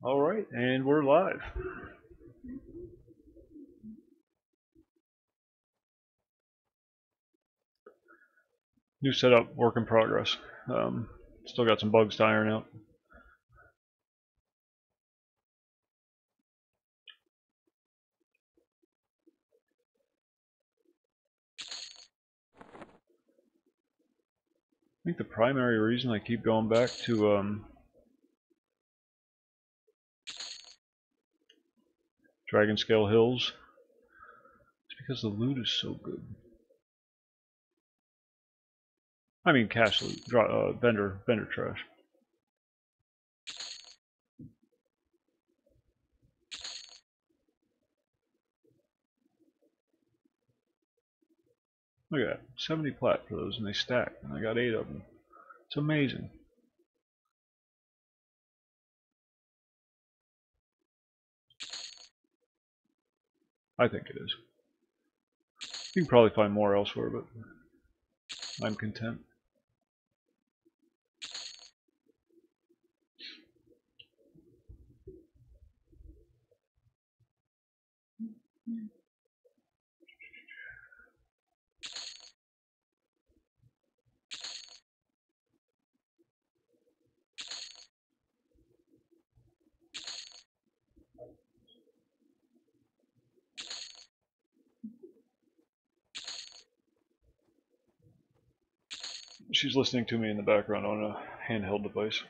Alright, and we're live. New setup, work in progress. Still got some bugs to iron out. I think the primary reason I keep going back to Dragonscale Hills is because the loot is so good. I mean cash loot, vendor trash. Look at that, 70 plat for those, and they stack, and I got 8 of them. It's amazing. I think it is. You can probably find more elsewhere, but I'm content. She's listening to me in the background on a handheld device.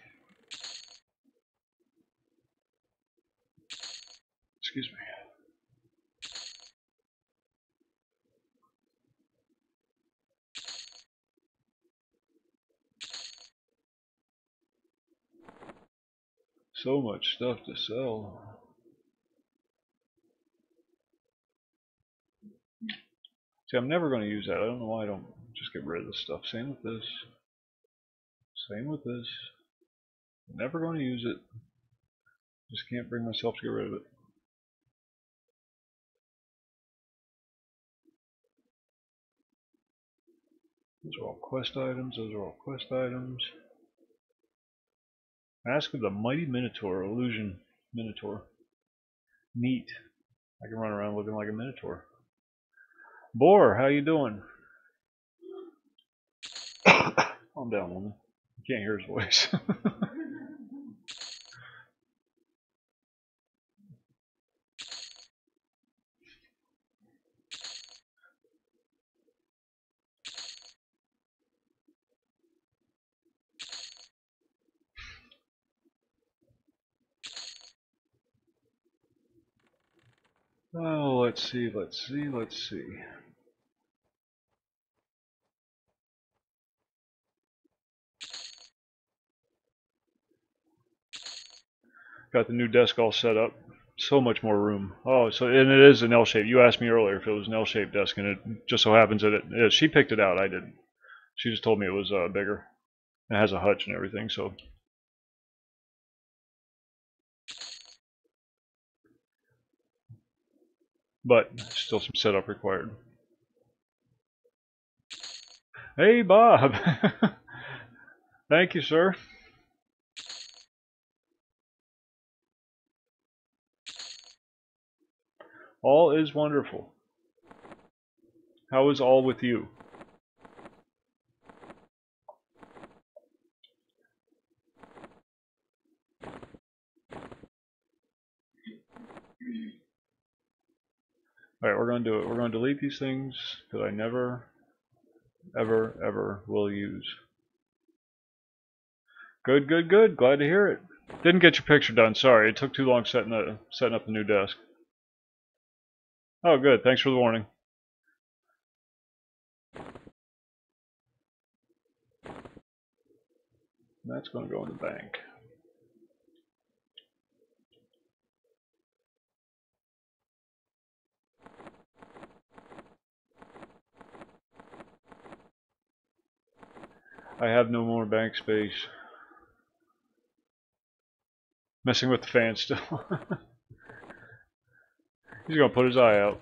Excuse me. So much stuff to sell. See, I'm never going to use that. I don't know why I don't just get rid of this stuff. Same with this. Same with this. Never going to use it. Just can't bring myself to get rid of it. Those are all quest items. Those are all quest items. Mask of the Mighty Minotaur. Illusion Minotaur. Neat. I can run around looking like a Minotaur. Boar, how you doing? Calm down, woman. You can't hear his voice. Oh, let's see. Got the new desk all set up. So much more room. Oh, so and it is an L shape. You asked me earlier if it was an L shaped desk, and it just so happens that it is. She picked it out. I didn't. She just told me it was bigger. It has a hutch and everything. So, but still some setup required. Hey, Bob. Thank you, sir. All is wonderful. How is all with you? All right, we're going to do it. We're going to delete these things that I never, ever will use. Good. Glad to hear it. Didn't get your picture done. Sorry, it took too long setting up the new desk. Oh, good. Thanks for the warning. That's going to go in the bank. I have no more bank space. Messing with the fan still. He's going to put his eye out.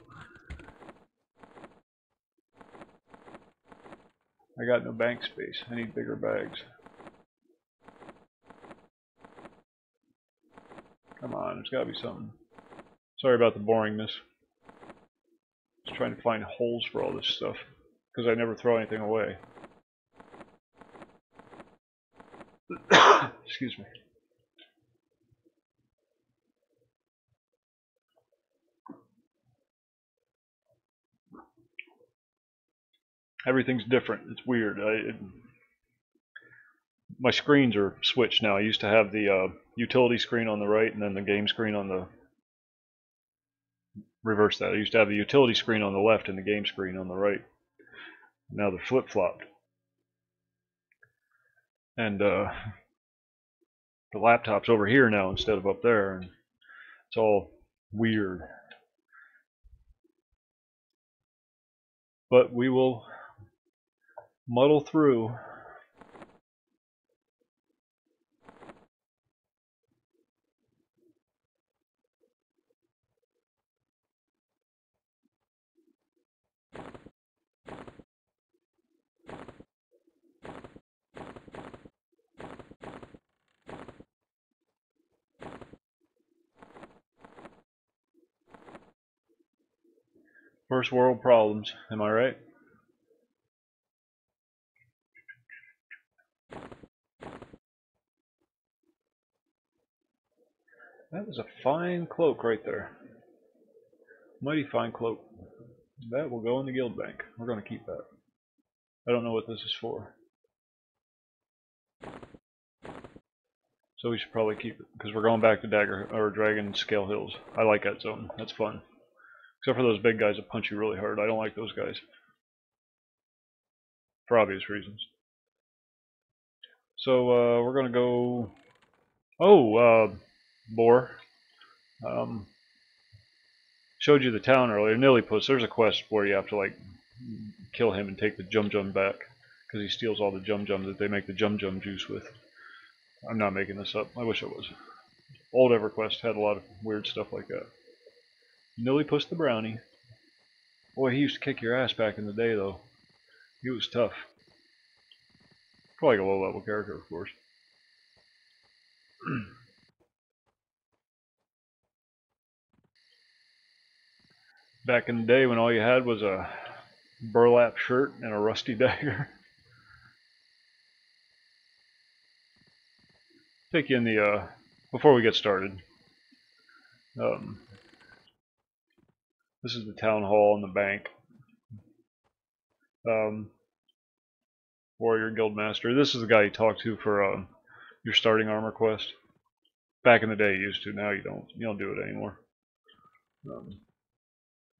I got no bank space. I need bigger bags. Come on, there's gotta be something. Sorry about the boringness. Just trying to find holes for all this stuff. Because I never throw anything away. Excuse me. Everything's different. It's weird. My screens are switched now. I used to have the utility screen on the right and then the game screen on the... Reverse that. I used to have the utility screen on the left and the game screen on the right. Now they're flip-flopped. And the laptop's over here now instead of up there. And it's all weird. But we will muddle through. First world problems, am I right? That was a fine cloak right there. Mighty fine cloak. That will go in the guild bank. We're going to keep that. I don't know what this is for. So we should probably keep it, because we're going back to Dragonscale Hills. I like that zone. That's fun. Except for those big guys that punch you really hard. I don't like those guys. For obvious reasons. So we're going to go... Oh, Boar. Showed you the town earlier. Nillipus, there's a quest where you have to like kill him and take the Jum back. Because he steals all the Jum that they make the Jum juice with. I'm not making this up. I wish I was. Old EverQuest had a lot of weird stuff like that. Nillipus the Brownie. Boy, he used to kick your ass back in the day, though. He was tough. Probably like a low-level character, of course. Back in the day when all you had was a burlap shirt and a rusty dagger. Take you in the, before we get started. This is the town hall and the bank. Warrior Guildmaster. This is the guy you talk to for your starting armor quest. Back in the day you used to, now you don't. You don't do it anymore.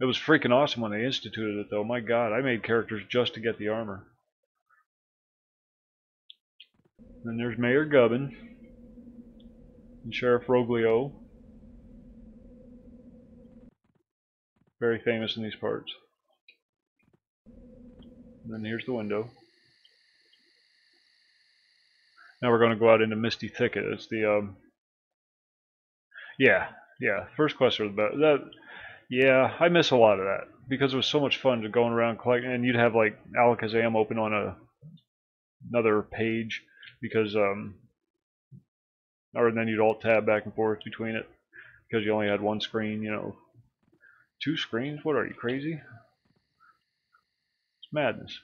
It was freaking awesome when they instituted it though. My god, I made characters just to get the armor. Then there's Mayor Gubbin. And Sheriff Roglio. Very famous in these parts. And then here's the window. Now we're going to go out into Misty Thicket. It's the yeah, first quests are the best. Yeah, I miss a lot of that because it was so much fun to going around collecting, and you'd have like Alakazam open on another page because or then you'd alt tab back and forth between it because you only had one screen, you know. 2 screens? What are you, crazy? It's madness.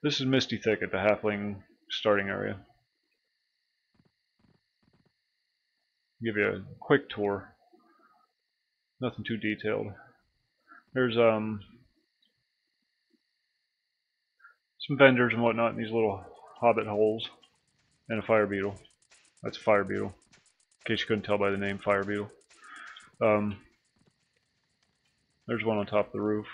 This is Misty Thicket, the Halfling starting area. Give you a quick tour. Nothing too detailed. There's some vendors and whatnot in these little hobbit holes, and a fire beetle. That's a fire beetle. In case you couldn't tell by the name, fire beetle. There's one on top of the roof.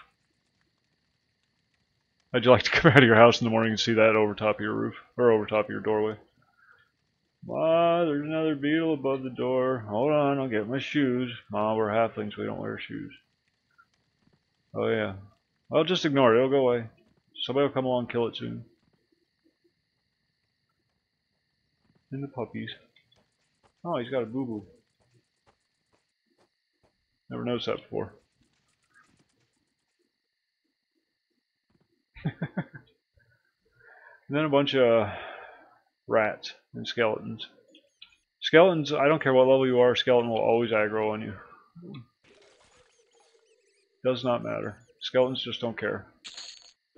How'd you like to come out of your house in the morning and see that over top of your roof, or over top of your doorway? Ah, there's another beetle above the door. Hold on, I'll get my shoes. Ma, we're halflings, we don't wear shoes. Oh yeah. Well, just ignore it, it'll go away. Somebody will come along and kill it soon. And the puppies. Oh, he's got a boo-boo. Never noticed that before. And then a bunch of rats, and skeletons. Skeletons, I don't care what level you are, skeleton will always aggro on you. Does not matter. Skeletons just don't care.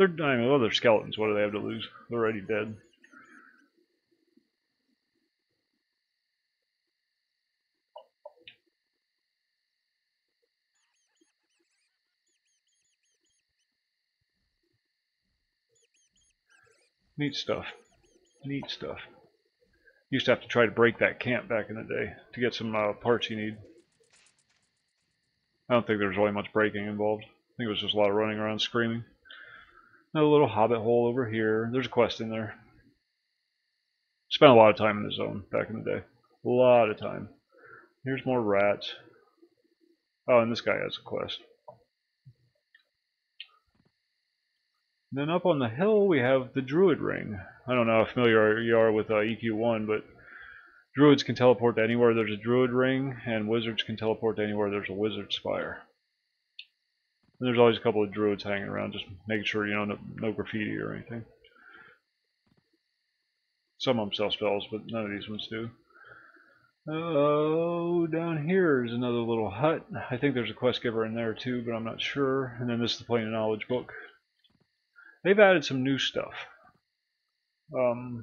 I mean, well, they're skeletons. What do they have to lose? They're already dead. Neat stuff. Neat stuff. Used to have to try to break that camp back in the day to get some parts you need. I don't think there was really much breaking involved. I think it was just a lot of running around screaming. Another little hobbit hole over here. There's a quest in there. Spent a lot of time in the zone back in the day. A lot of time. Here's more rats. Oh, and this guy has a quest. And then up on the hill we have the Druid Ring. I don't know how familiar you are with EQ1, but Druids can teleport to anywhere there's a Druid Ring, and Wizards can teleport to anywhere there's a Wizard Spire. And there's always a couple of Druids hanging around, just making sure, you know, no graffiti or anything. Some of them sell spells, but none of these ones do. Oh, down here is another little hut. I think there's a quest giver in there too, but I'm not sure. And then this is the Plane of Knowledge book. They've added some new stuff. There's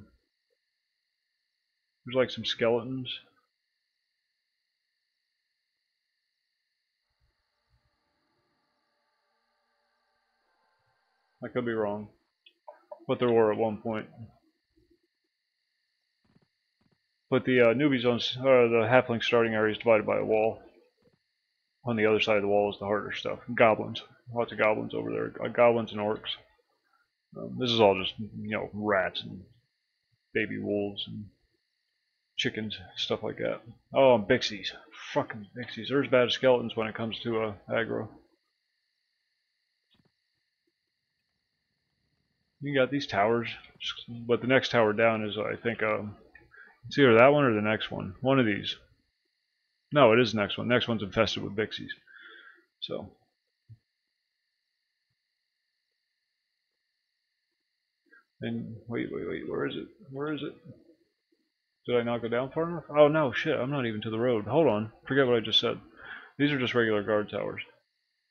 like some skeletons. I could be wrong, but there were at one point. But the newbie zones, the halfling starting area is divided by a wall. On the other side of the wall is the harder stuff. Goblins, lots of goblins over there. Goblins and orcs. This is all just, you know, rats and baby wolves and chickens, stuff like that. Oh, and bixies. Fucking bixies. They're as bad as skeletons when it comes to aggro. You got these towers, but the next tower down is, I think, it's either that one or the next one. One of these. No, it is the next one. The next one's infested with bixies. So. And wait, where is it? Where is it? Did I not go down far enough? Oh no, shit, I'm not even to the road. Hold on, forget what I just said. These are just regular guard towers.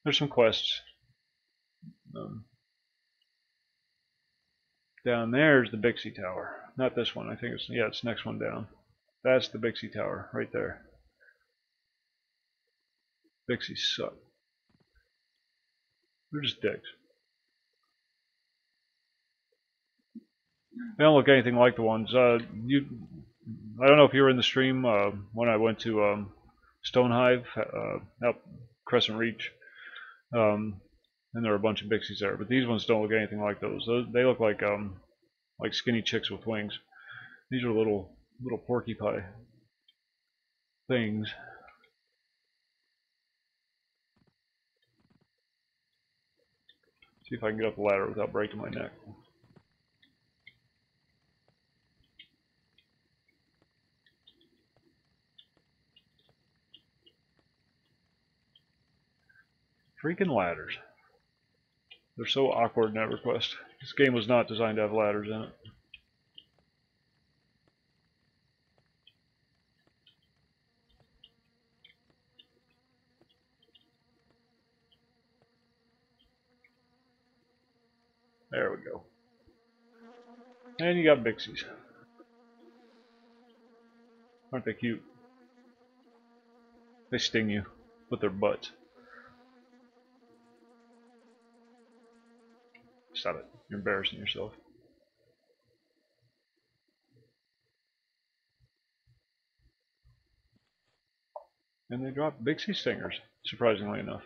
There's some quests. Down there's the Bixie Tower. Not this one, I think it's, yeah, it's the next one down. That's the Bixie Tower, right there. Bixies suck. They're just dicks. They don't look anything like the ones. I don't know if you were in the stream when I went to Stonehive up Crescent Reach, and there were a bunch of bixies there. But these ones don't look anything like those. They look like skinny chicks with wings. These are little porcupine things. See if I can get up the ladder without breaking my neck. Freaking ladders. They're so awkward in EverQuest. This game was not designed to have ladders in it. There we go. And you got bixies. Aren't they cute? They sting you with their butts. Stop it. You're embarrassing yourself. And they drop bixie stingers, surprisingly enough.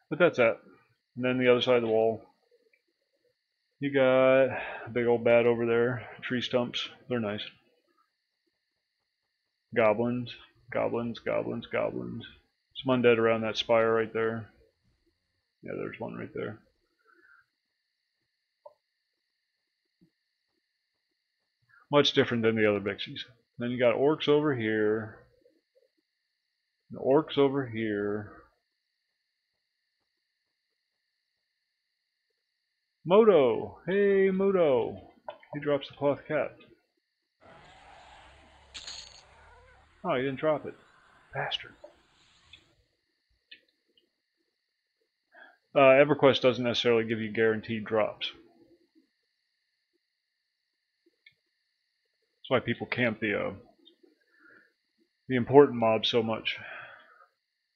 But that's that. And then the other side of the wall, you got a big old bat over there. Tree stumps. They're nice. Goblins. Goblins. Goblins. Goblins. Some undead around that spire right there. Yeah, there's one right there. Much different than the other bixies. Then you got orcs over here. The orcs over here. Moto! Hey, Moto! He drops the cloth cap. Oh, he didn't drop it. Bastard. EverQuest doesn't necessarily give you guaranteed drops. That's why people camp the important mobs so much.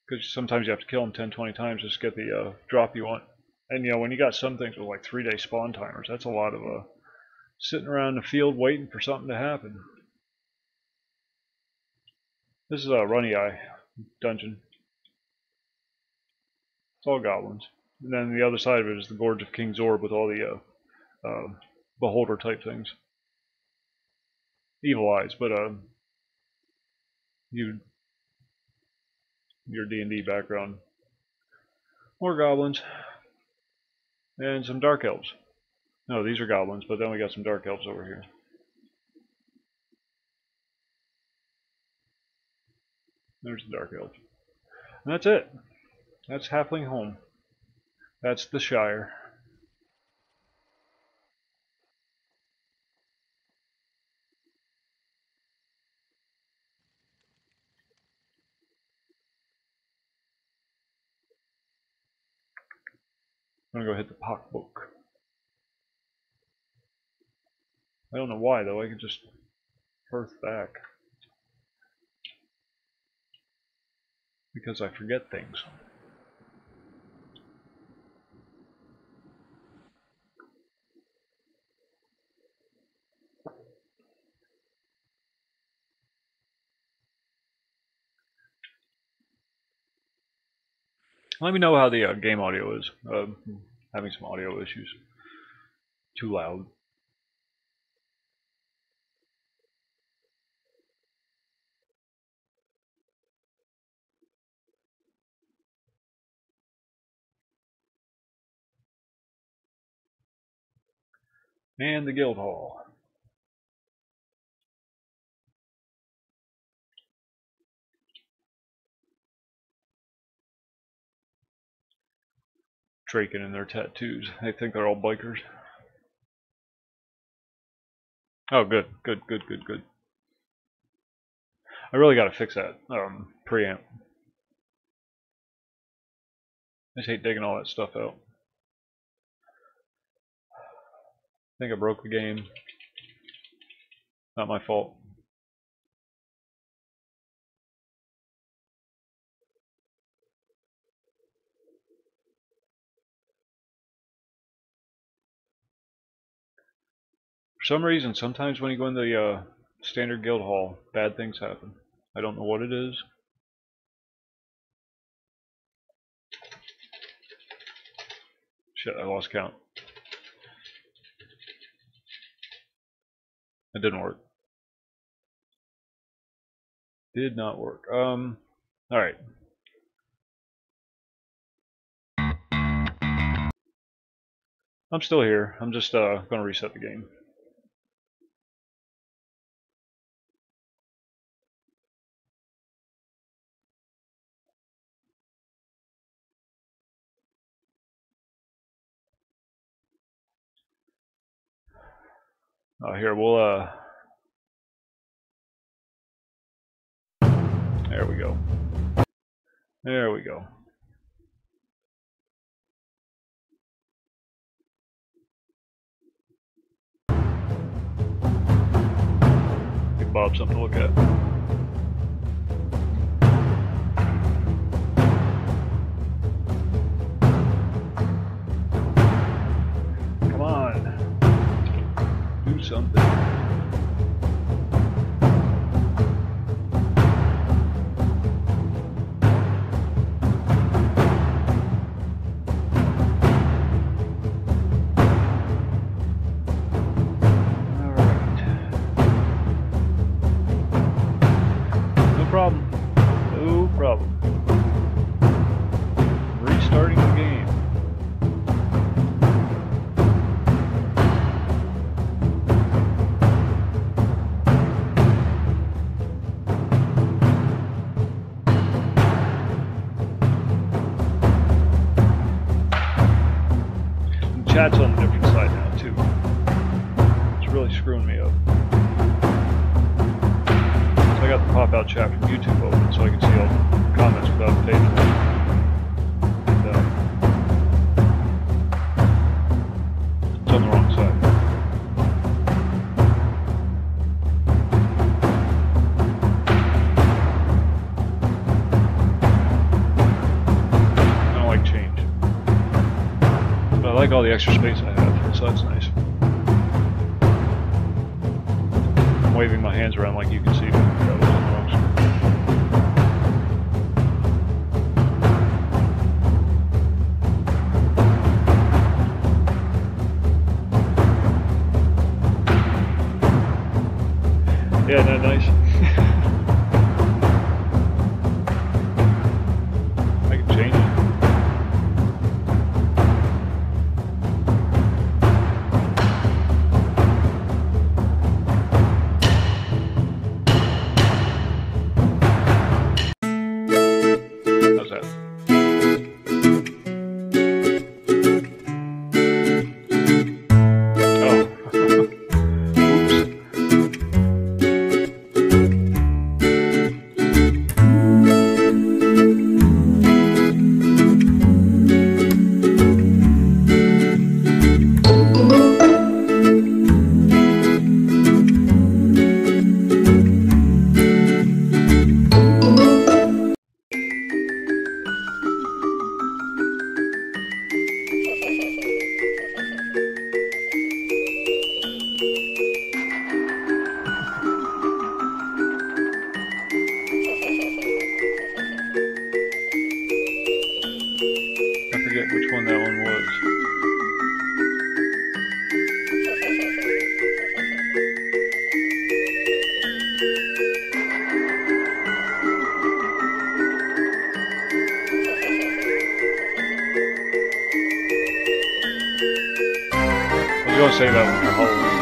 Because sometimes you have to kill them 10, 20 times just to get the drop you want. And you know, when you got some things with like 3-day spawn timers, that's a lot of sitting around the field waiting for something to happen. This is a Runny Eye dungeon. It's all goblins. And then the other side of it is the Gorge of King Zorb with all the beholder type things. Evil eyes, but your D&D background. More goblins. And some dark elves. No, these are goblins, but then we got some dark elves over here. There's the dark elves. And that's it. That's Halfling home. That's the Shire. I'm gonna go hit the pocketbook. I don't know why though, I could just birth back. Because I forget things. Let me know how the game audio is. Having some audio issues. Too loud. And the guild hall. Draken and their tattoos. They think they're all bikers. Oh, good. Good. I really gotta fix that preamp. I just hate digging all that stuff out. I think I broke the game. Not my fault. For some reason, sometimes when you go in the standard guild hall, bad things happen. I don't know what it is. Shit, I lost count. It didn't work. Did not work. Alright. I'm still here. I'm just gonna reset the game. Here, we'll there we go. There we go. Give Bob something to look at. Come on. Do something. No problem. Restarting the game. Chat's on the different chat too. It's really screwing me up. So I got the pop-out chat from YouTube open so I can see all the comments without fading them. It's on the wrong side. I don't like change. But I like all the extra space I have, so that's nice. I'm waving my hands around like you can see me. That was on the wrong screen. Yeah, isn't that nice? I can change it. How's that? Oh. Oops. I forget which one that one was. I was going to say that one for Halloween.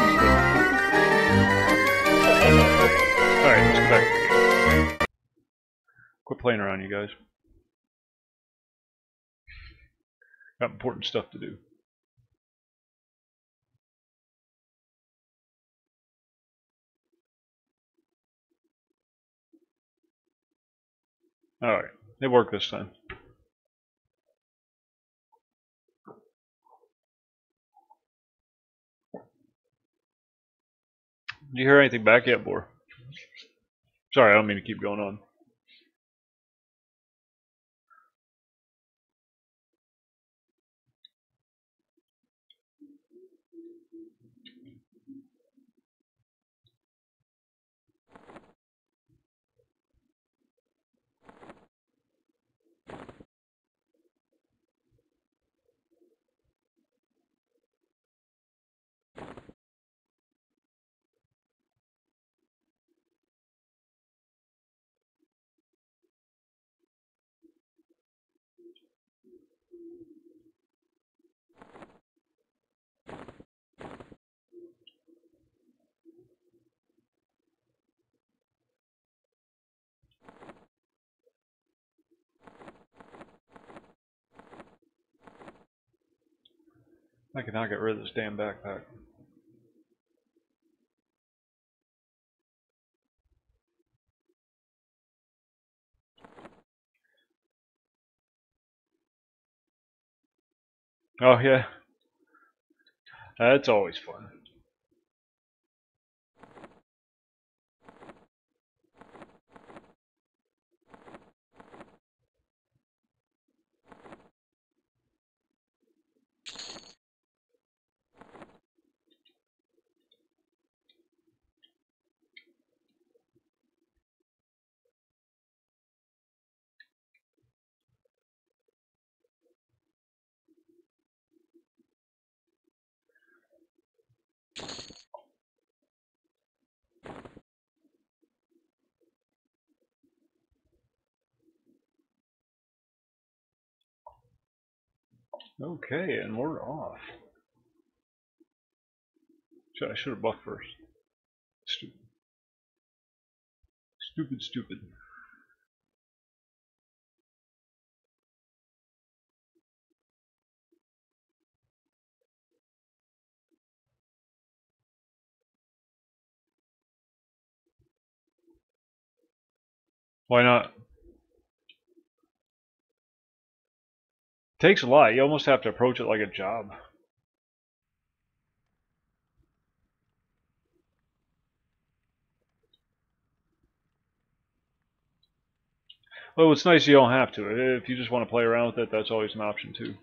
Alright, let's go back to the game. Quit playing around, you guys. Got important stuff to do. Alright, it worked this time. Did you hear anything back yet, Boar? Sorry, I don't mean to keep going on. I cannot get rid of this damn backpack. Oh yeah, that's always fun. Okay, and we're off. I should have buffed first. Stupid. Stupid, stupid. Why not? Takes a lot. You almost have to approach it like a job. Well, it's nice you don't have to. If you just want to play around with it, that's always an option too.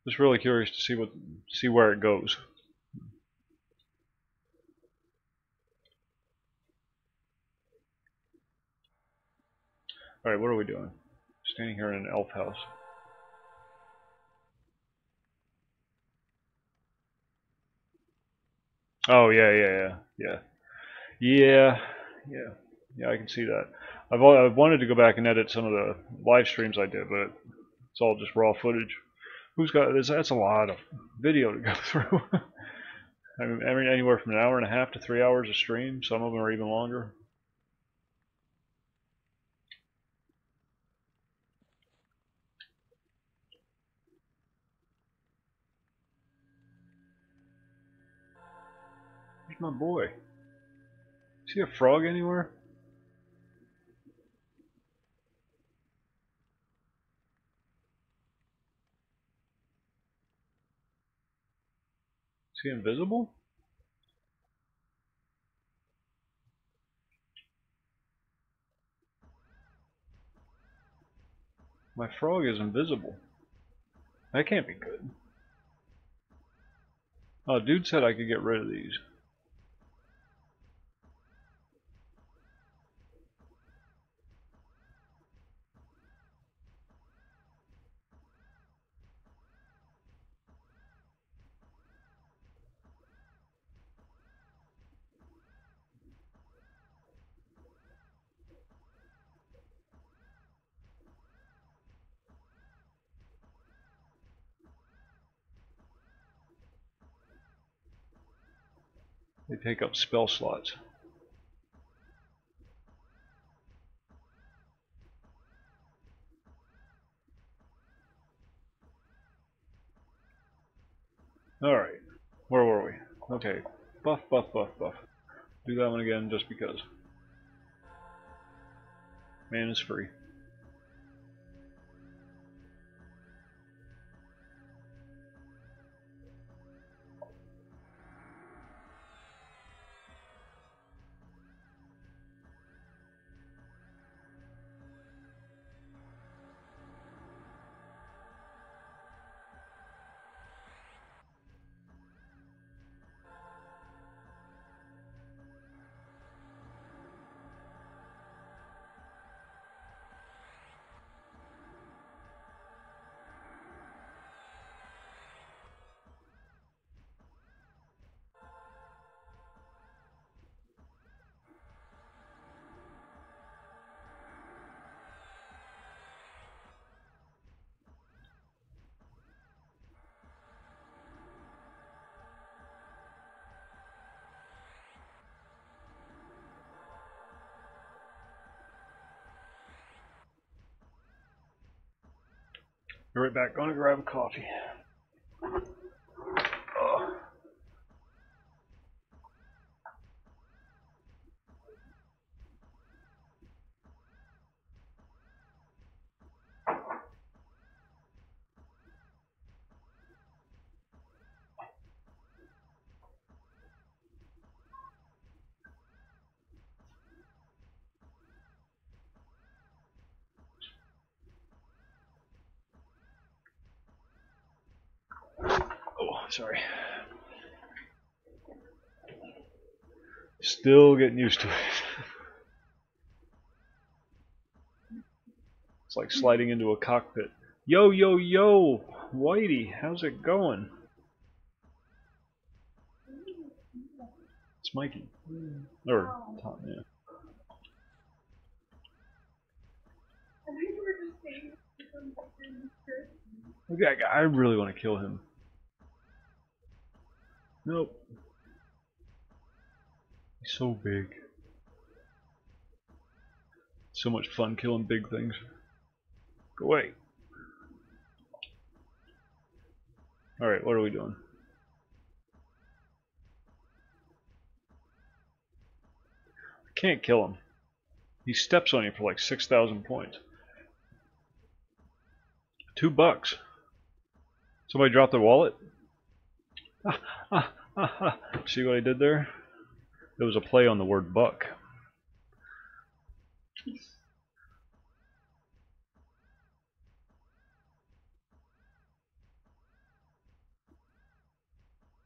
Just really curious to see where it goes. All right, what are we doing? Standing here in an elf house. Oh yeah. I can see that. I've wanted to go back and edit some of the live streams I did, but it's all just raw footage. Who's got this? That's a lot of video to go through. I mean, anywhere from an hour and a half to 3 hours a stream. Some of them are even longer. Where's my boy? See a frog anywhere? Is he invisible? My frog is invisible. That can't be good. Oh, dude said I could get rid of these. They take up spell slots. Alright. Where were we? Okay. Buff. Do that one again just because. Man is free. Be right back. Gonna grab a coffee. Oh, sorry. Still getting used to it. It's like sliding into a cockpit. Yo, Whitey, how's it going? It's Mikey. Or Tom, yeah. Look at that guy. I really want to kill him. Nope. He's so big. So much fun killing big things. Go away. Alright, what are we doing? Can't kill him. He steps on you for like 6,000 points. $2. Somebody dropped their wallet? See what I did there? There was a play on the word buck.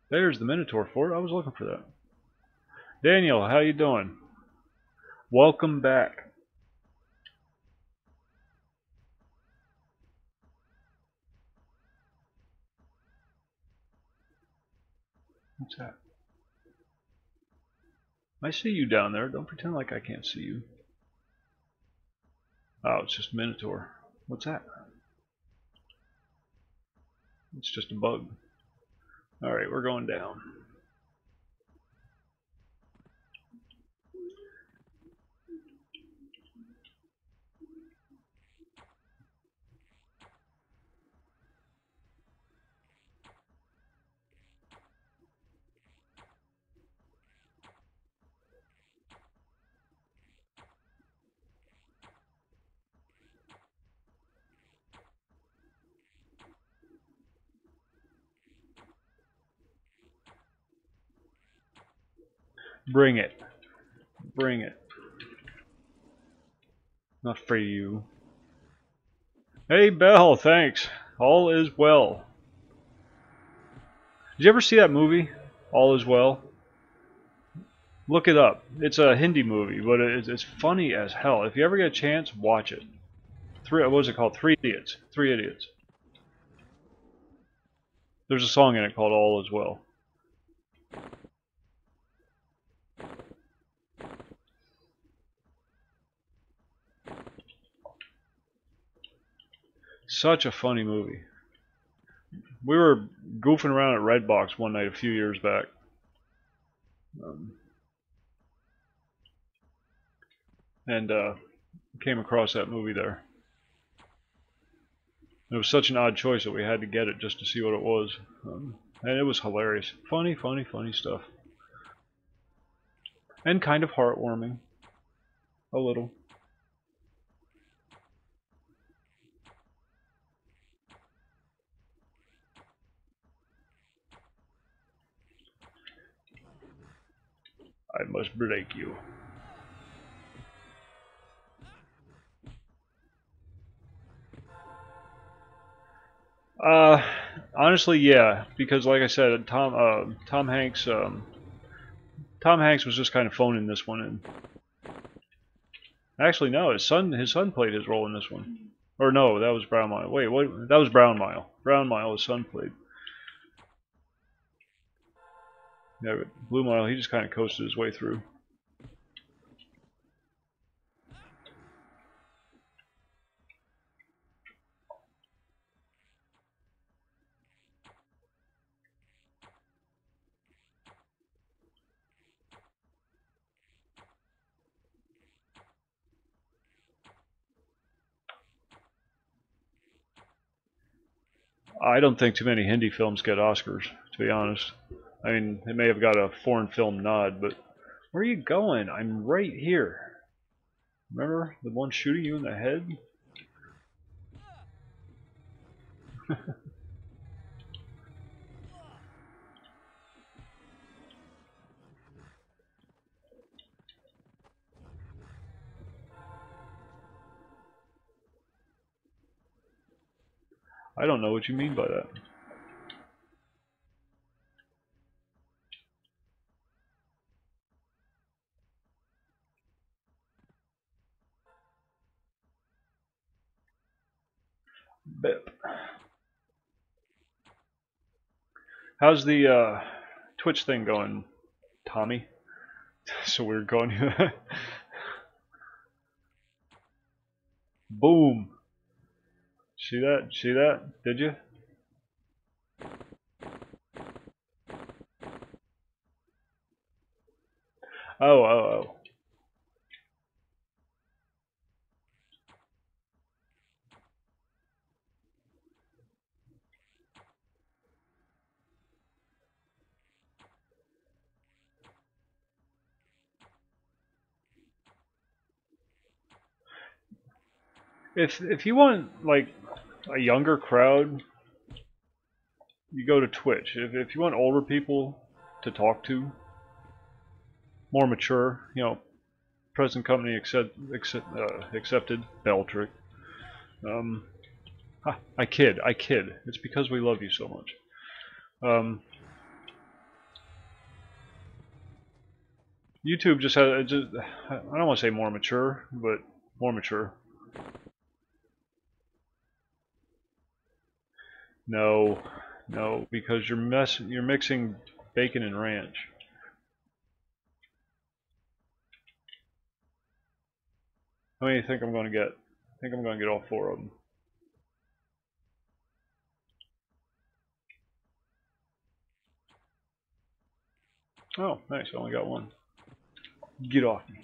There's the Minotaur fort. I was looking for that. Daniel, how you doing? Welcome back. What's that? I see you down there. Don't pretend like I can't see you. Oh, it's just Minotaur. What's that? It's just a bug. Alright, we're going down. Bring it. Bring it. Not for you. Hey, Belle, thanks. All is well. Did you ever see that movie, All is Well? Look it up. It's a Hindi movie, but it's funny as hell. If you ever get a chance, watch it. What was it called? Three Idiots. Three Idiots. There's a song in it called All is Well. Such a funny movie. We were goofing around at Redbox one night a few years back. And came across that movie there. It was such an odd choice that we had to get it just to see what it was. And it was hilarious. Funny, funny, funny stuff. And kind of heartwarming. A little. I must break you. Honestly, yeah, because like I said, Tom Hanks was just kind of phoning this one in. Actually, no, his son played his role in this one. Or no, that was Brown Mile. Wait, what? That was Brown Mile. Brown Mile, his son played. Yeah, but Blue Mile, he just kind of coasted his way through. I don't think too many Hindi films get Oscars, to be honest. I mean, they may have got a foreign film nod, but where are you going? I'm right here. Remember the one shooting you in the head? I don't know what you mean by that. Bip. How's the Twitch thing going, Tommy? So weird going. Boom. See that? See that? Did you? Oh, oh, oh. If you want like a younger crowd, you go to Twitch. If you want older people to talk to, more mature, you know, present company accepted, Beltrick. Um, I kid. It's because we love you so much. YouTube just has, I don't want to say more mature, but more mature. No, no, because you're mixing bacon and ranch. How many do you think I'm going to get? I think I'm going to get all 4 of them. Oh, nice. I only got 1. Get off me.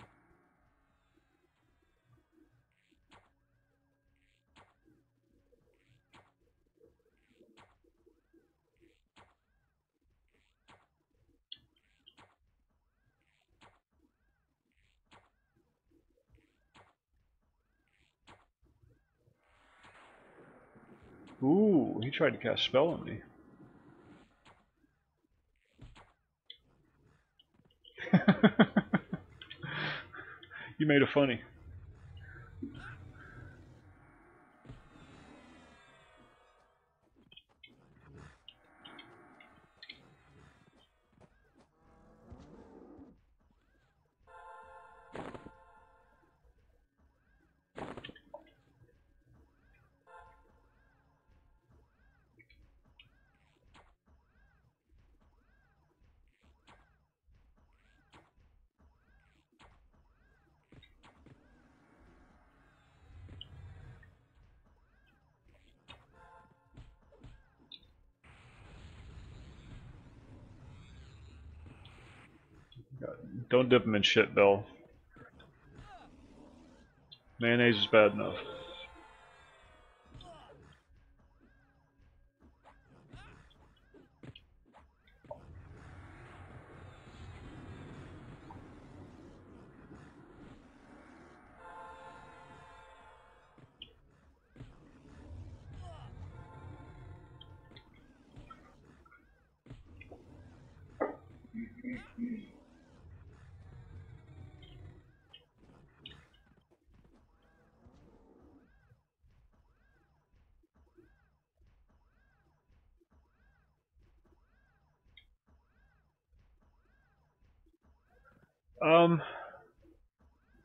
Ooh, he tried to cast a spell on me. You made it funny. Don't dip him in shit, Bill. Mayonnaise is bad enough.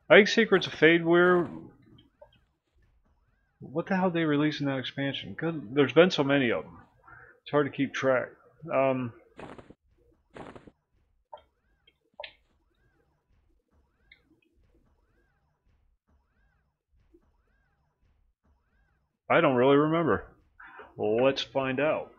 I think Secrets of Fadeware. What the hell are they releasing that expansion? Good, there's been so many of them. It's hard to keep track. I don't really remember. Well, let's find out.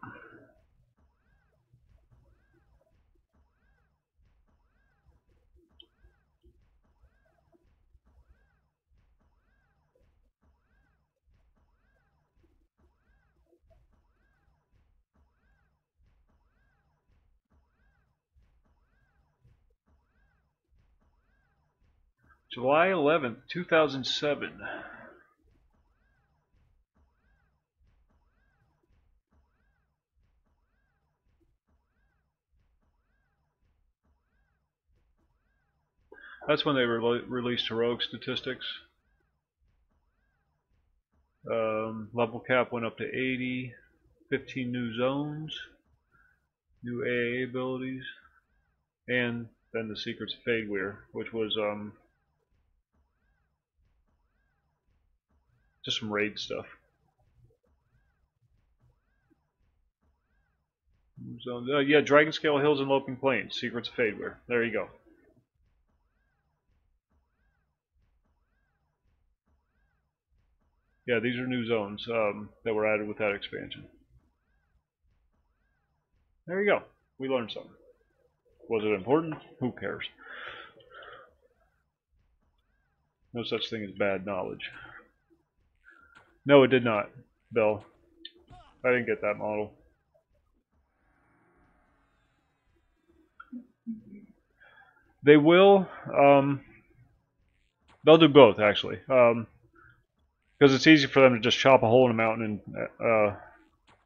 July 11th, 2007. That's when they released heroic statistics. Level cap went up to 80. 15 new zones. New AA abilities. And then the Secrets of Fadeware, which was just some raid stuff. Yeah, Dragonscale Hills and Loping Plains, Secrets of Fadeware. There you go. Yeah, these are new zones that were added with that expansion. There you go. We learned something. Was it important? Who cares? No such thing as bad knowledge. No, it did not, Bill. I didn't get that model. They will. They'll do both, actually. Because it's easy for them to just chop a hole in a mountain and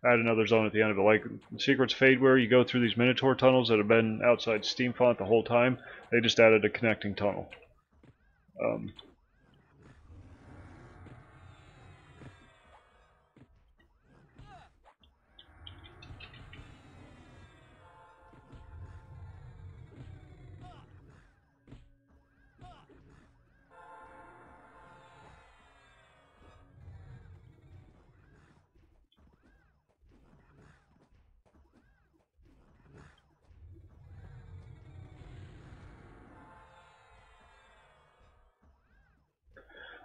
add another zone at the end of it. Like Secrets Fade, where you go through these Minotaur tunnels that have been outside Steamfont the whole time, they just added a connecting tunnel.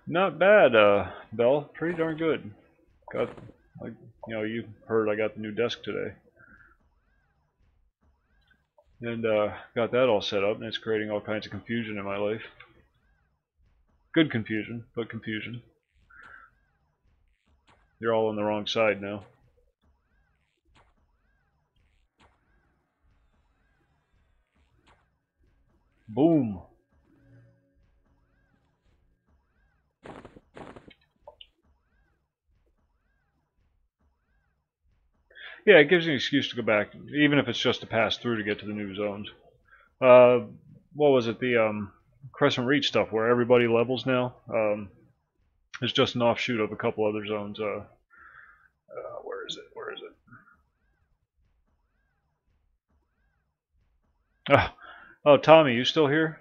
Not bad, Bell. Pretty darn good. Got, like, you heard I got the new desk today. And got that all set up, and it's creating all kinds of confusion in my life. Good confusion, but confusion. You're all on the wrong side now. Boom. Yeah, it gives you an excuse to go back, even if it's just to pass through to get to the new zones. What was it? The Crescent Reach stuff, where everybody levels now. It's just an offshoot of a couple other zones. Where is it? Where is it? Oh, Tommy, you still here?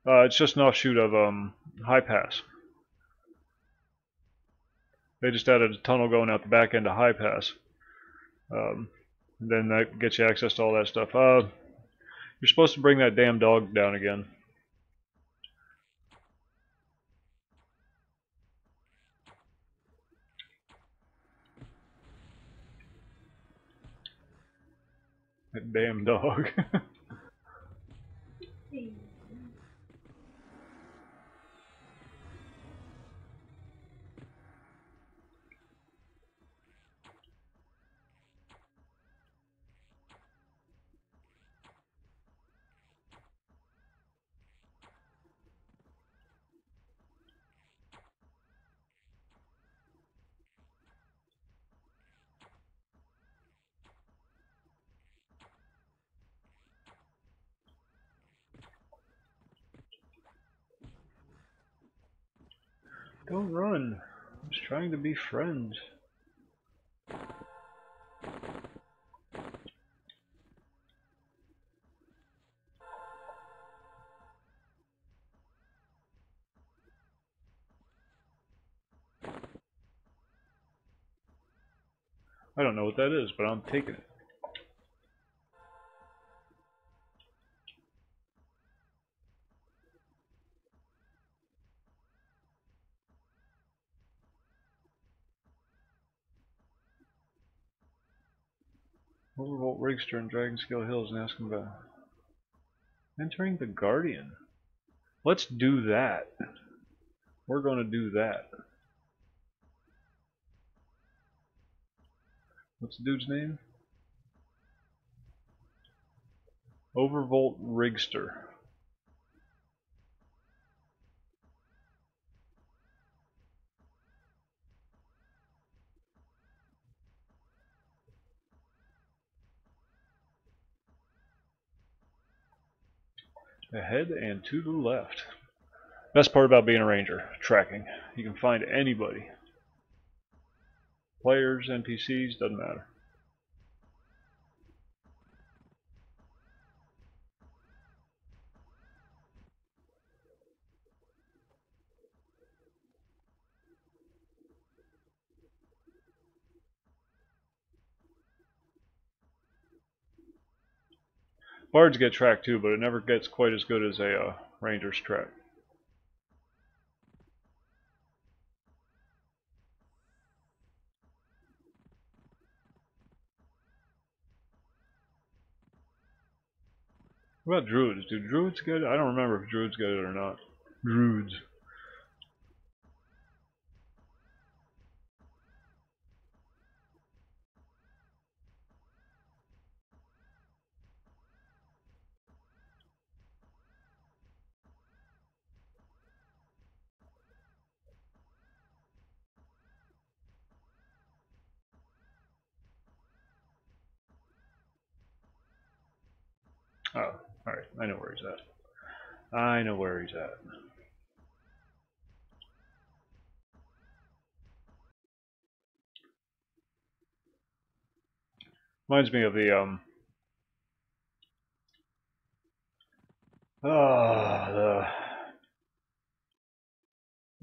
It's just an offshoot of High Pass. They just added a tunnel going out the back end of High Pass. Then that gets you access to all that stuff. You're supposed to bring that damn dog down again. That damn dog. Don't run. I'm just trying to be friends. I don't know what that is, but I'm taking it. Overvolt Rigster in Dragonscale Hills and ask him about entering the Guardian. Let's do that. We're going to do that. What's the dude's name? Overvolt Rigster. Ahead and to the left. Best part about being a ranger, tracking. You can find anybody. Players, NPCs, doesn't matter. Bards get tracked too, but it never gets quite as good as a ranger's track. What about druids? Do druids get it? I don't remember if druids get it or not. Druids. Oh, alright. I know where he's at. I know where he's at. Reminds me of the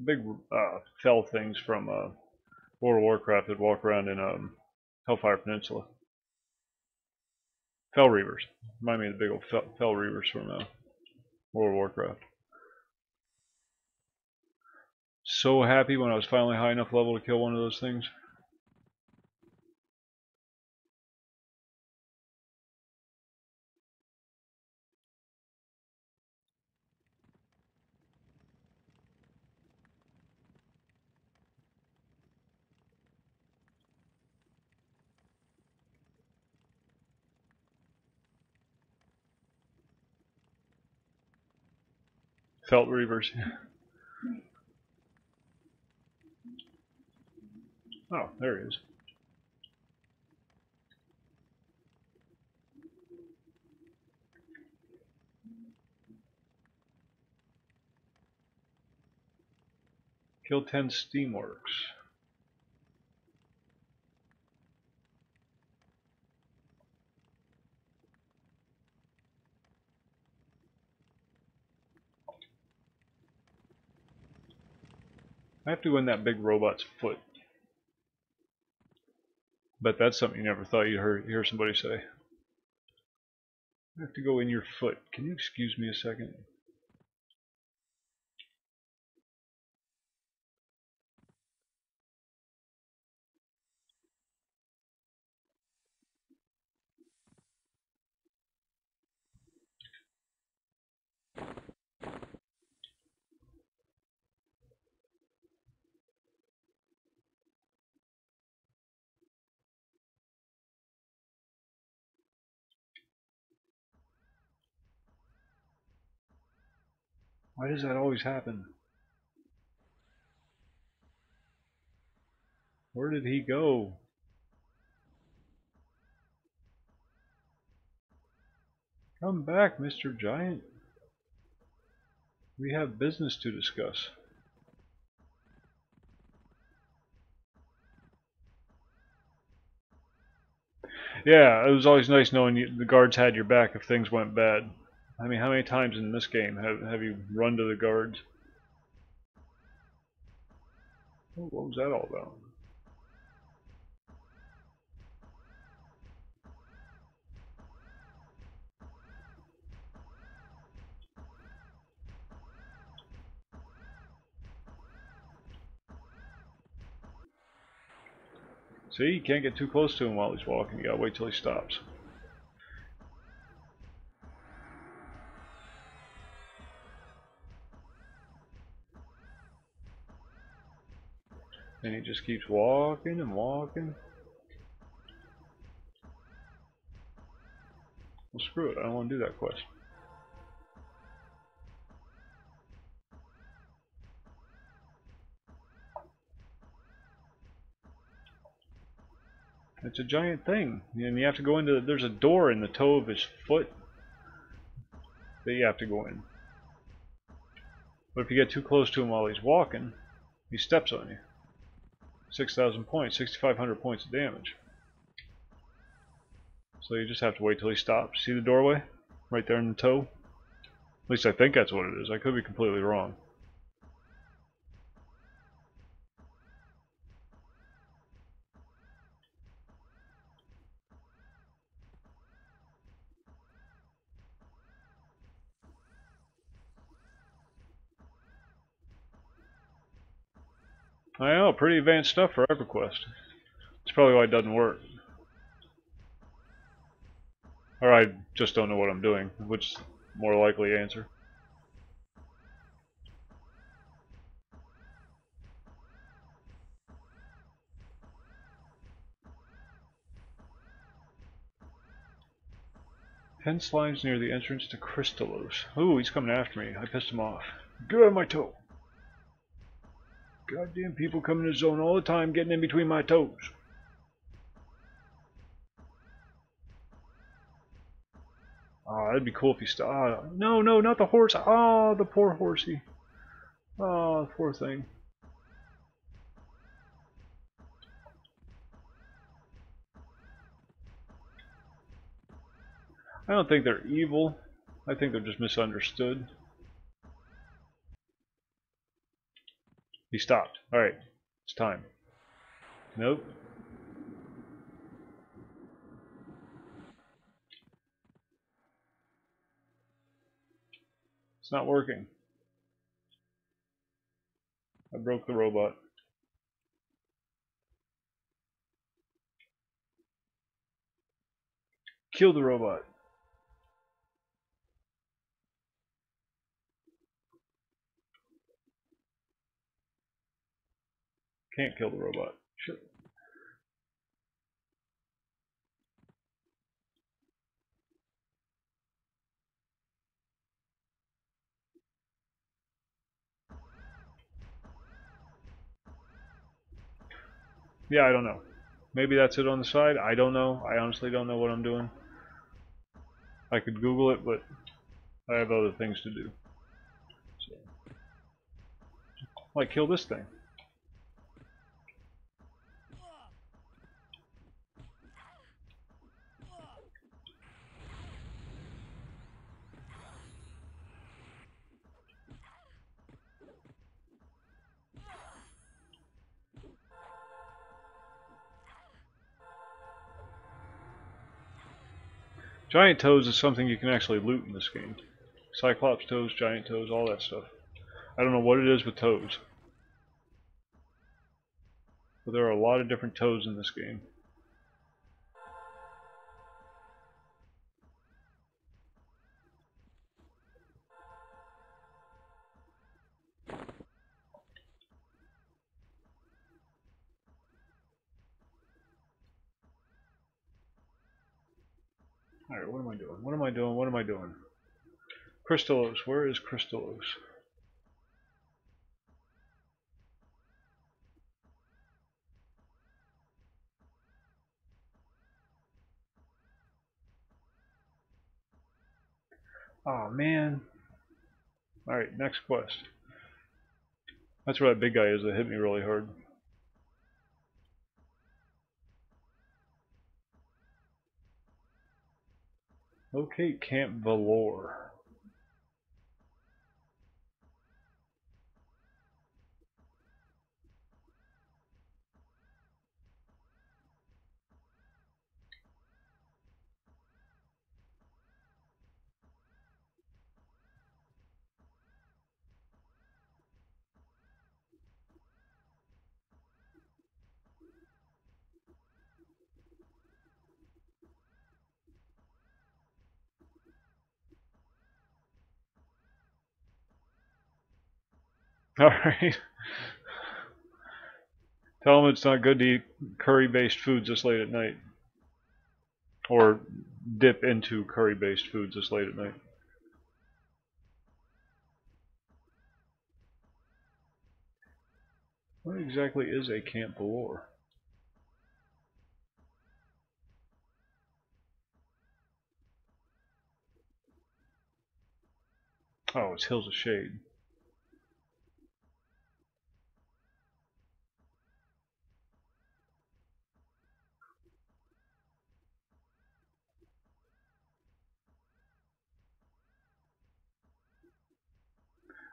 big fell things from World of Warcraft that walk around in Hellfire Peninsula. Fell Reavers. Remind me of the big old fell Reavers from World of Warcraft. So happy when I was finally high enough level to kill one of those things. Felt Reavers. Oh, there he is. Kill 10 Steamworks. I have to go in that big robot's foot. But that's something you never thought you'd hear somebody say. I have to go in your foot. Can you excuse me a second? Why does that always happen? Where did he go? Come back, Mr. Giant. We have business to discuss. Yeah, it was always nice knowing the guards had your back if things went bad. I mean, how many times in this game have you run to the guards? Oh, what was that all about? See, you can't get too close to him while he's walking. You gotta wait till he stops. And he just keeps walking and walking. Well, screw it. I don't want to do that quest. It's a giant thing, and you have to go into. There's a door in the toe of his foot that you have to go in. But if you get too close to him while he's walking, he steps on you. 6,000 points, 6,500 points of damage. So you just have to wait till he stops. See the doorway? Right there in the toe? At least I think that's what it is. I could be completely wrong. I know, pretty advanced stuff for EverQuest. That's probably why it doesn't work. Or I just don't know what I'm doing, which is more likely answer. Ten slimes near the entrance to Crystallos. Ooh, he's coming after me. I pissed him off. Get out of my toe. Goddamn people coming to the zone all the time, getting in between my toes. Oh, that'd be cool if he stopped. Oh, no, no, not the horse. Oh, the poor horsey. Oh, poor thing. I don't think they're evil. I think they're just misunderstood. He stopped. Alright, it's time. Nope. It's not working. I broke the robot. Kill the robot. Can't kill the robot. Shit. Yeah, I don't know. Maybe that's it on the side. I don't know. I honestly don't know what I'm doing. I could Google it, but I have other things to do. So, like, kill this thing. Giant toes is something you can actually loot in this game. Cyclops toes, giant toes, all that stuff. I don't know what it is with toes, but there are a lot of different toes in this game. Alright, what am I doing? What am I doing? What am I doing? Crystallos. Where is Crystallos? Oh man. Alright, next quest. That's where that big guy is that hit me really hard. Locate Camp Valor. Alright. Tell him it's not good to eat curry-based foods this late at night. Or dip into curry-based foods this late at night. What exactly is a Camp Valor? Oh, it's Hills of Shade.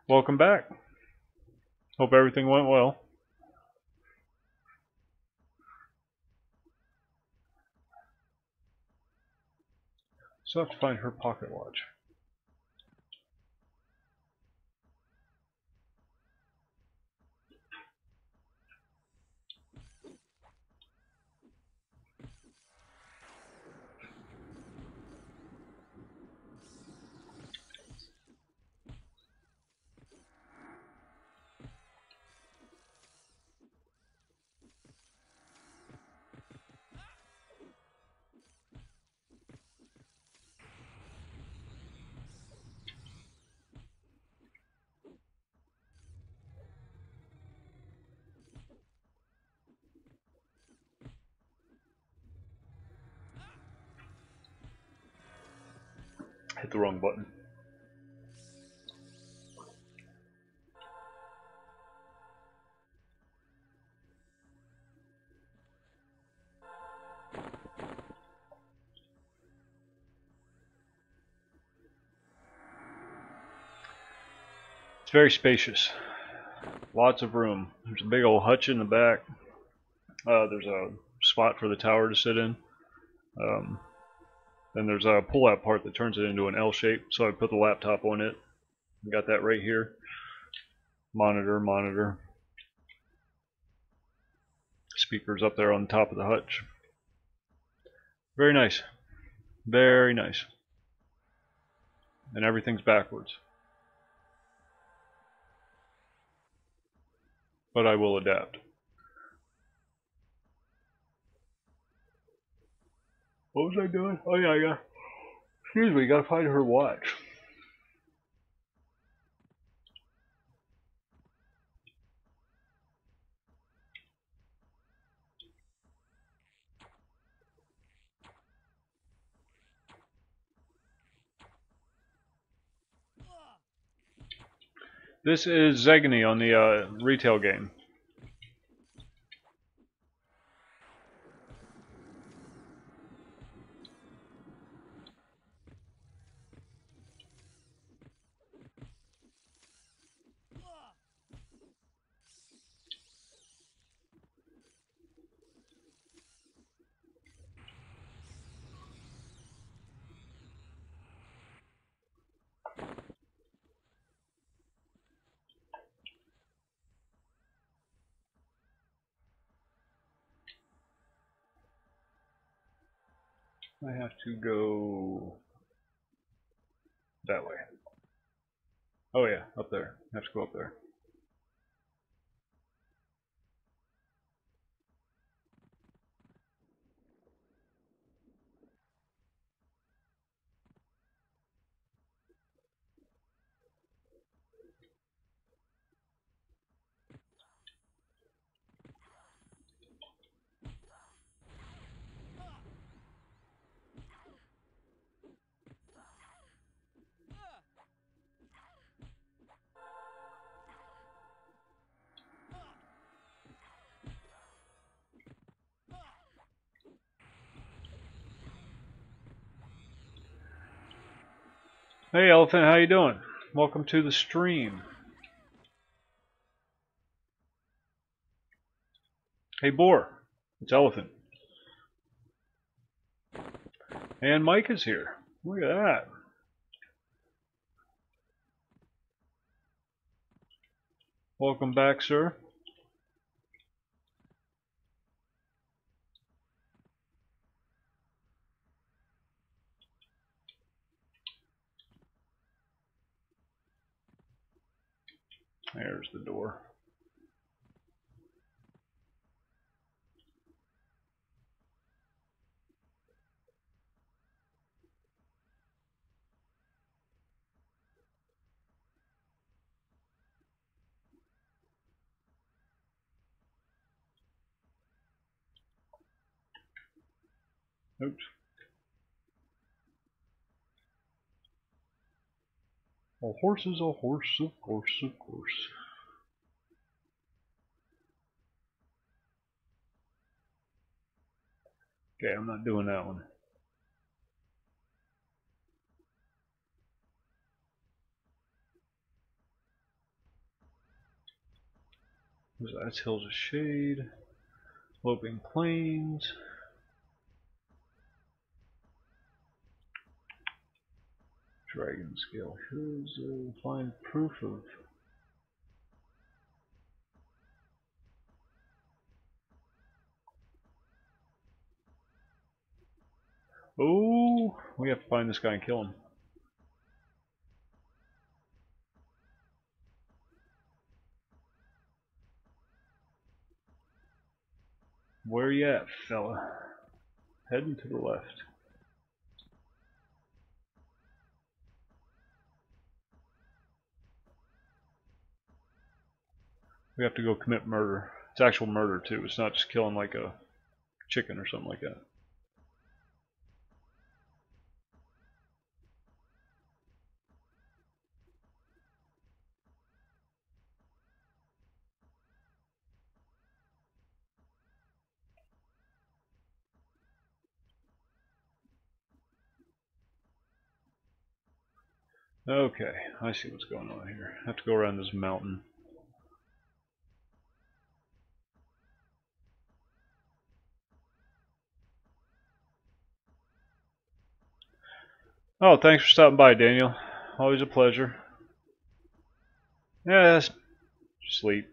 Welcome back. Hope everything went well. So I have to find her pocket watch. the wrong button. It's very spacious. Lots of room. There's a big old hutch in the back. There's a spot for the tower to sit in. Then there's a pull-out part that turns it into an L shape, so I put the laptop on it. Got that right here. Monitor. Speakers up there on the top of the hutch. Very nice. Very nice. And everything's backwards. But I will adapt. What was I doing? Oh yeah. Excuse me, gotta find her watch. This is Zegany on the retail game. I have to go that way. Oh yeah, up there. I have to go up there. Hey Elephant, how you doing? Welcome to the stream. Hey Boar, it's Elephant. And Mike is here. Look at that. Welcome back, sir. There's the door. Oops. A horse is a horse, of course, of course. Okay, I'm not doing that one. That's Hills of Shade, Sloping Plains. Dragonscale Hills, find proof of. Oh, we have to find this guy and kill him. Where you at, fella? Heading to the left. We have to go commit murder. It's actual murder too. It's not just killing like a chicken or something like that. Okay, I see what's going on here. I have to go around this mountain. Oh, thanks for stopping by, Daniel. Always a pleasure. Yeah, sleep.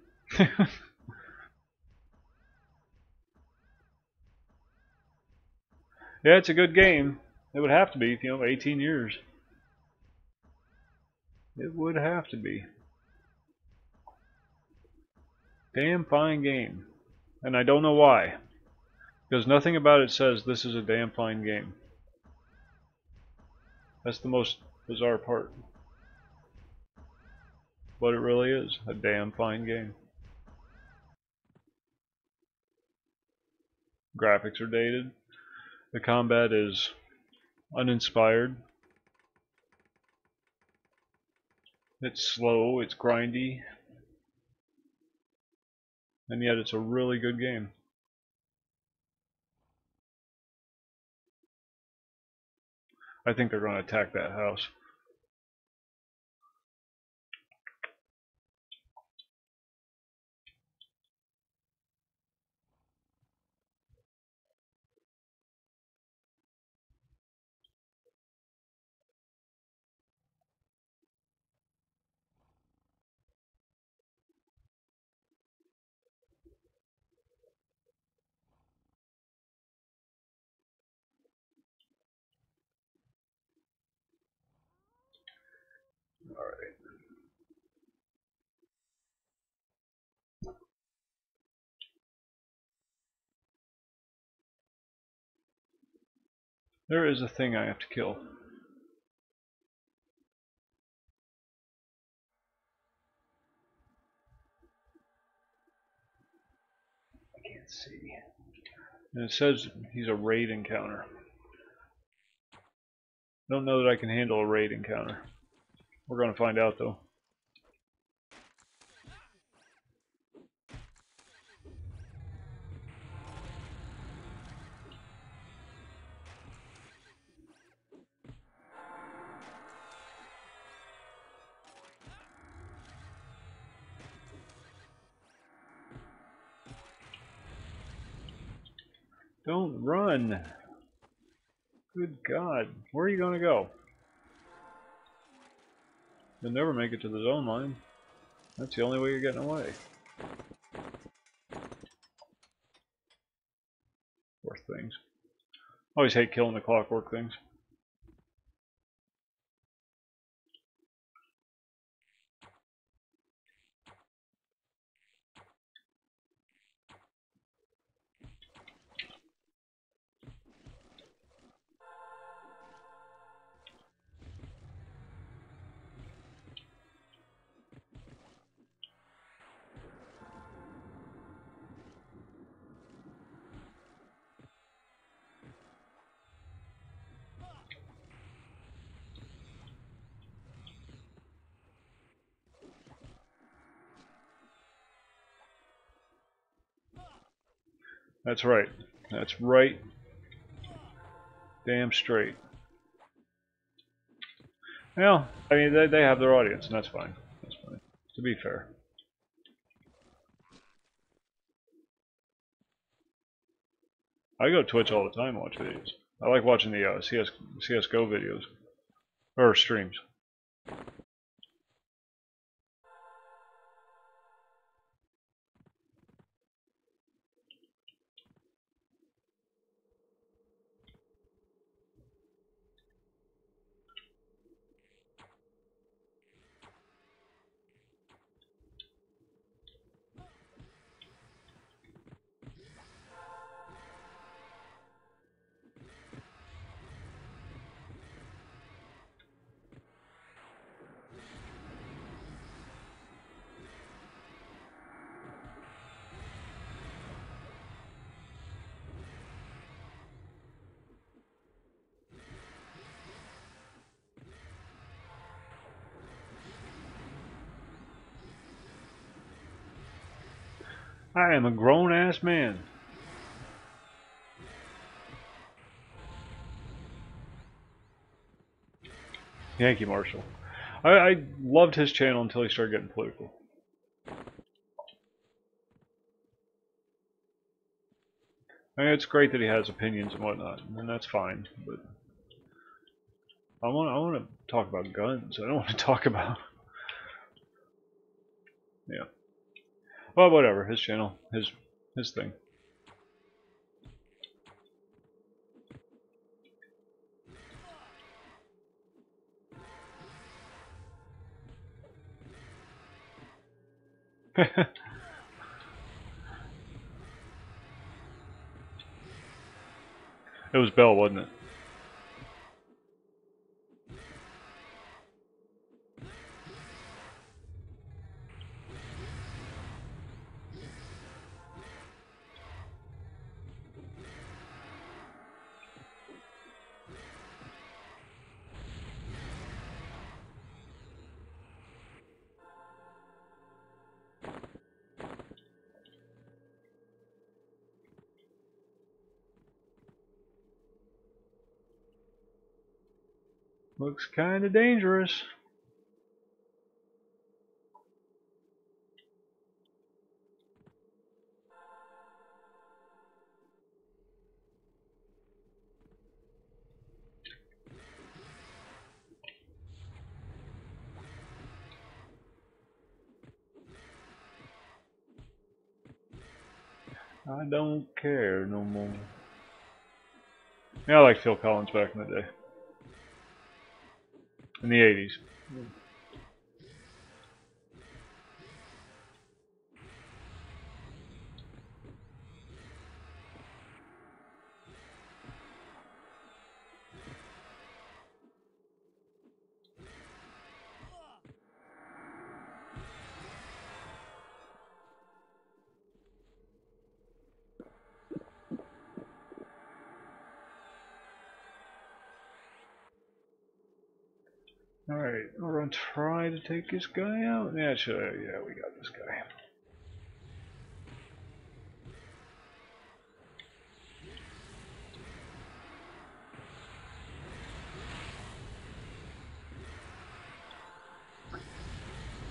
Yeah, it's a good game. It would have to be, 18 years. It would have to be. Damn fine game. And I don't know why. Because nothing about it says this is a damn fine game. That's the most bizarre part. But it really is a damn fine game. Graphics are dated. The combat is uninspired. It's slow, it's grindy. And yet it's a really good game. I think they're going to attack that house. Alright. There is a thing I have to kill. I can't see. And it says he's a raid encounter. Don't know that I can handle a raid encounter. We're going to find out though. Don't run! Good God, where are you going to go? You'll never make it to the zone line. That's the only way you're getting away. Poor things. Always hate killing the clockwork things. That's right. That's right. Damn straight. Well, I mean, they have their audience, and that's fine. That's fine. To be fair. I go to Twitch all the time and watch videos. I like watching the CSGO videos. Or streams. I am a grown-ass man. Yankee Marshal. I loved his channel until he started getting political. I mean, it's great that he has opinions and whatnot, and that's fine. But I want to talk about guns. I don't want to talk about yeah. Well, whatever. His channel, his thing. It was Bell, wasn't it? Looks kind of dangerous. I don't care no more. Yeah, I like Phil Collins back in the day. In the 80s. Alright, we're gonna try to take this guy out. Yeah, yeah, we got this guy.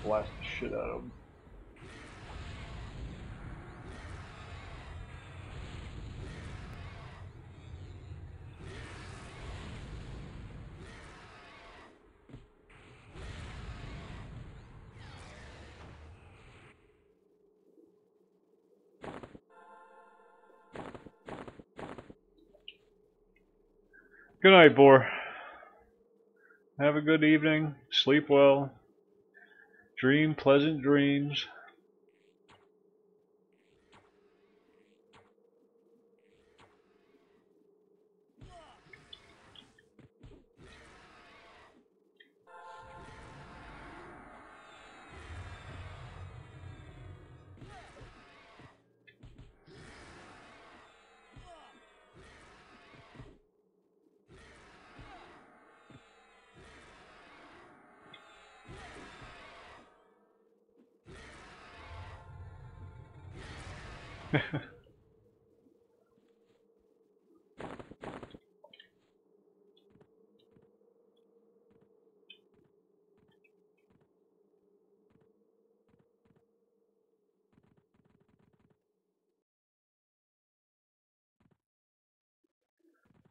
Blast the shit out of him. Good night, Boar. Have a good evening. Sleep well. Dream pleasant dreams.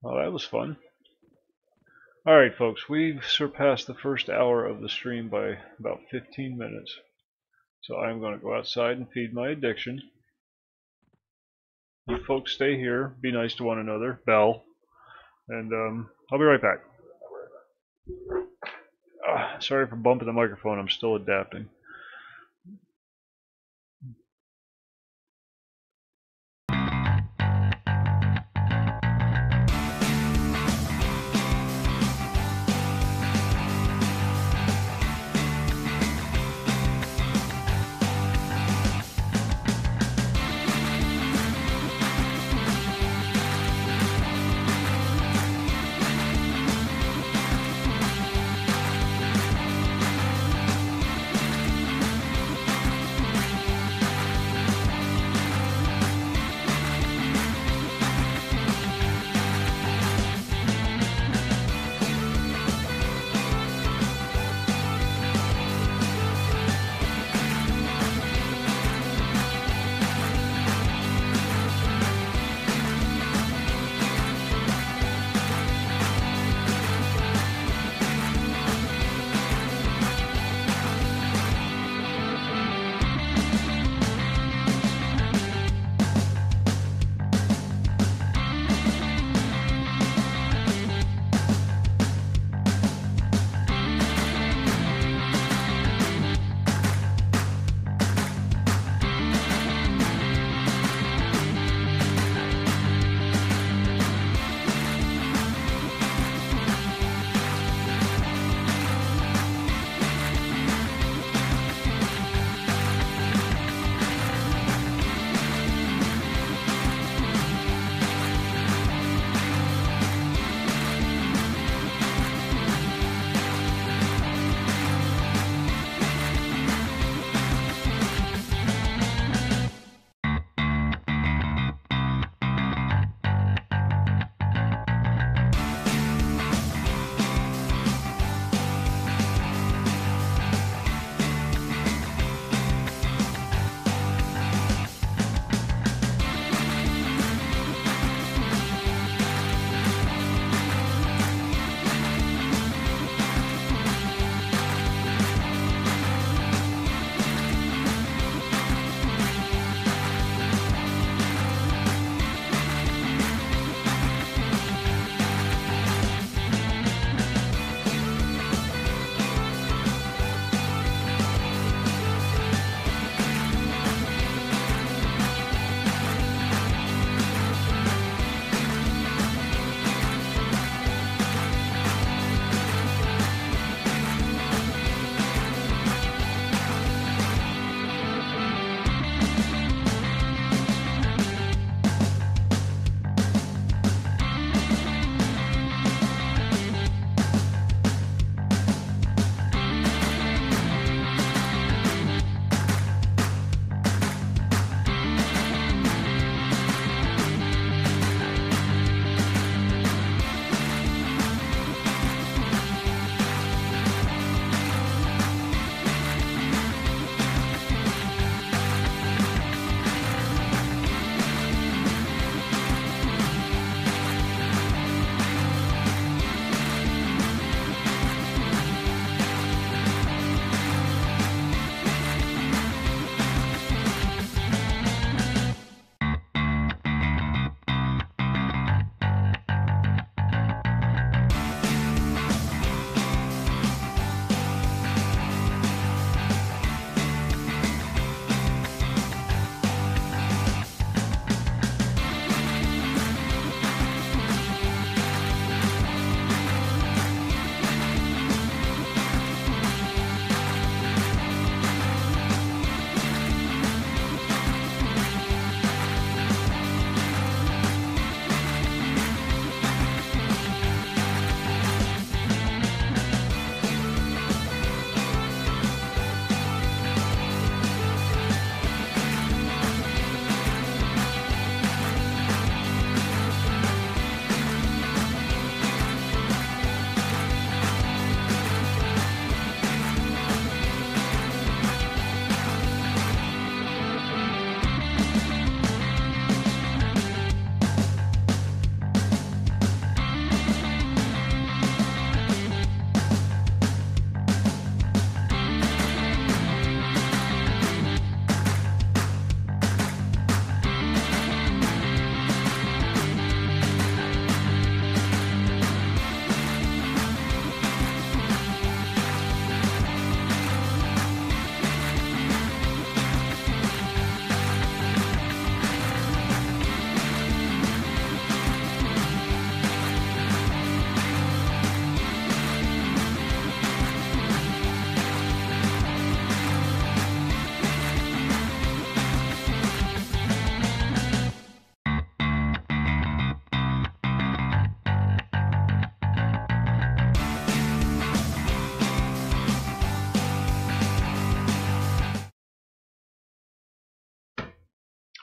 Well, that was fun. Alright, folks, we've surpassed the first hour of the stream by about 15 minutes. So I'm going to go outside and feed my addiction. You folks stay here, be nice to one another, Bell, and I'll be right back. Sorry for bumping the microphone, I'm still adapting.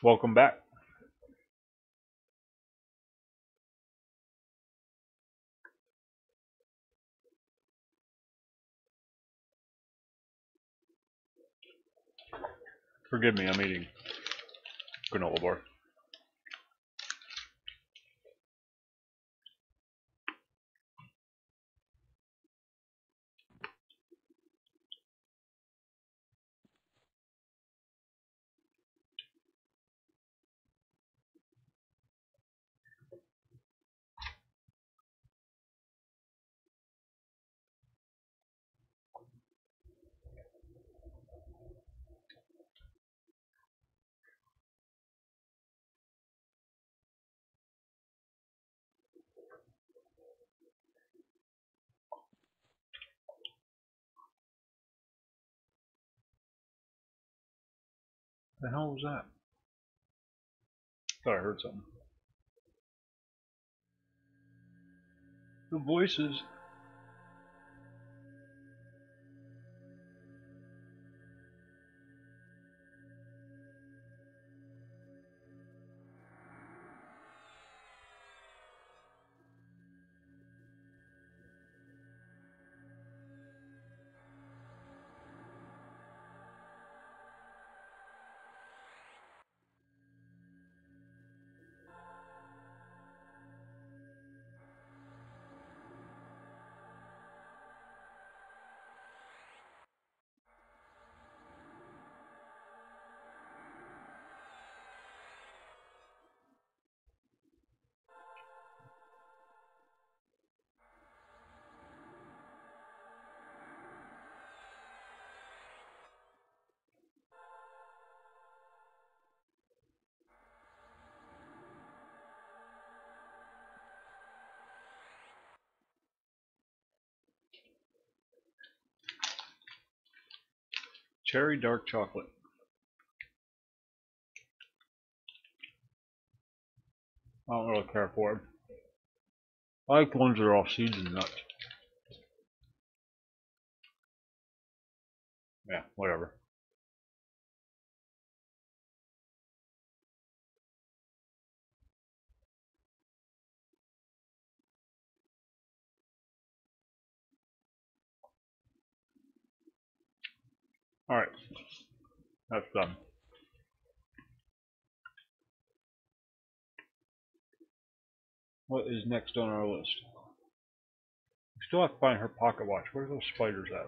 Welcome back. Forgive me, I'm eating granola bar. The hell was that? Thought I heard something. The voices. Cherry dark chocolate. I don't really care for it. I like the ones that are all seeds and nuts. Yeah, whatever. Alright, that's done. What is next on our list? We still have to find her pocket watch. Where's those spiders at?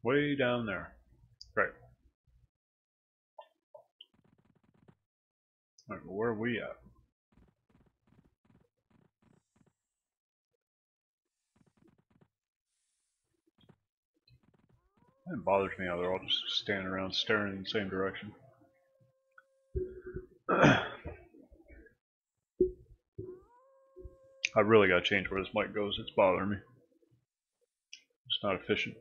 Way down there. Right. Alright, where are we at? It bothers me how they're all just standing around staring in the same direction. I really gotta change where this mic goes. It's bothering me. It's not efficient.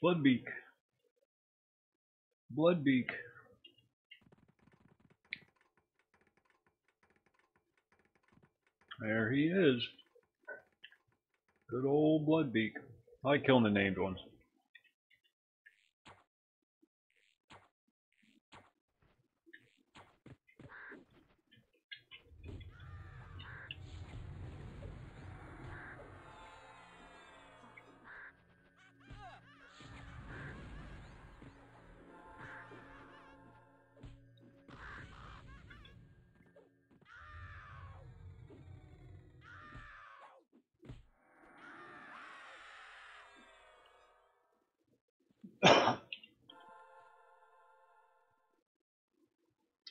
Bloodbeak. Bloodbeak. There he is. Good old Bloodbeak. I like killing the named ones.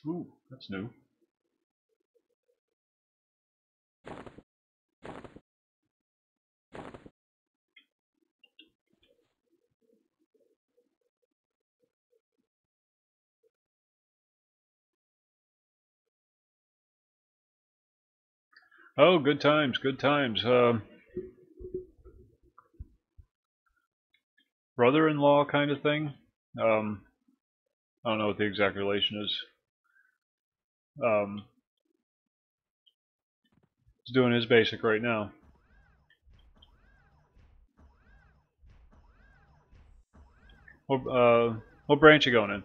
Ooh, that's new. Oh, good times, good times. Brother-in-law kind of thing. Um, I don't know what the exact relation is. He's doing his basic right now. What branch you going in?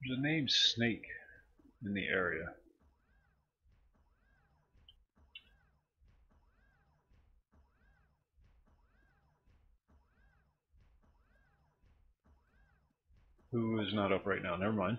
There's a name Snake in the area. Who is not up right now? Never mind.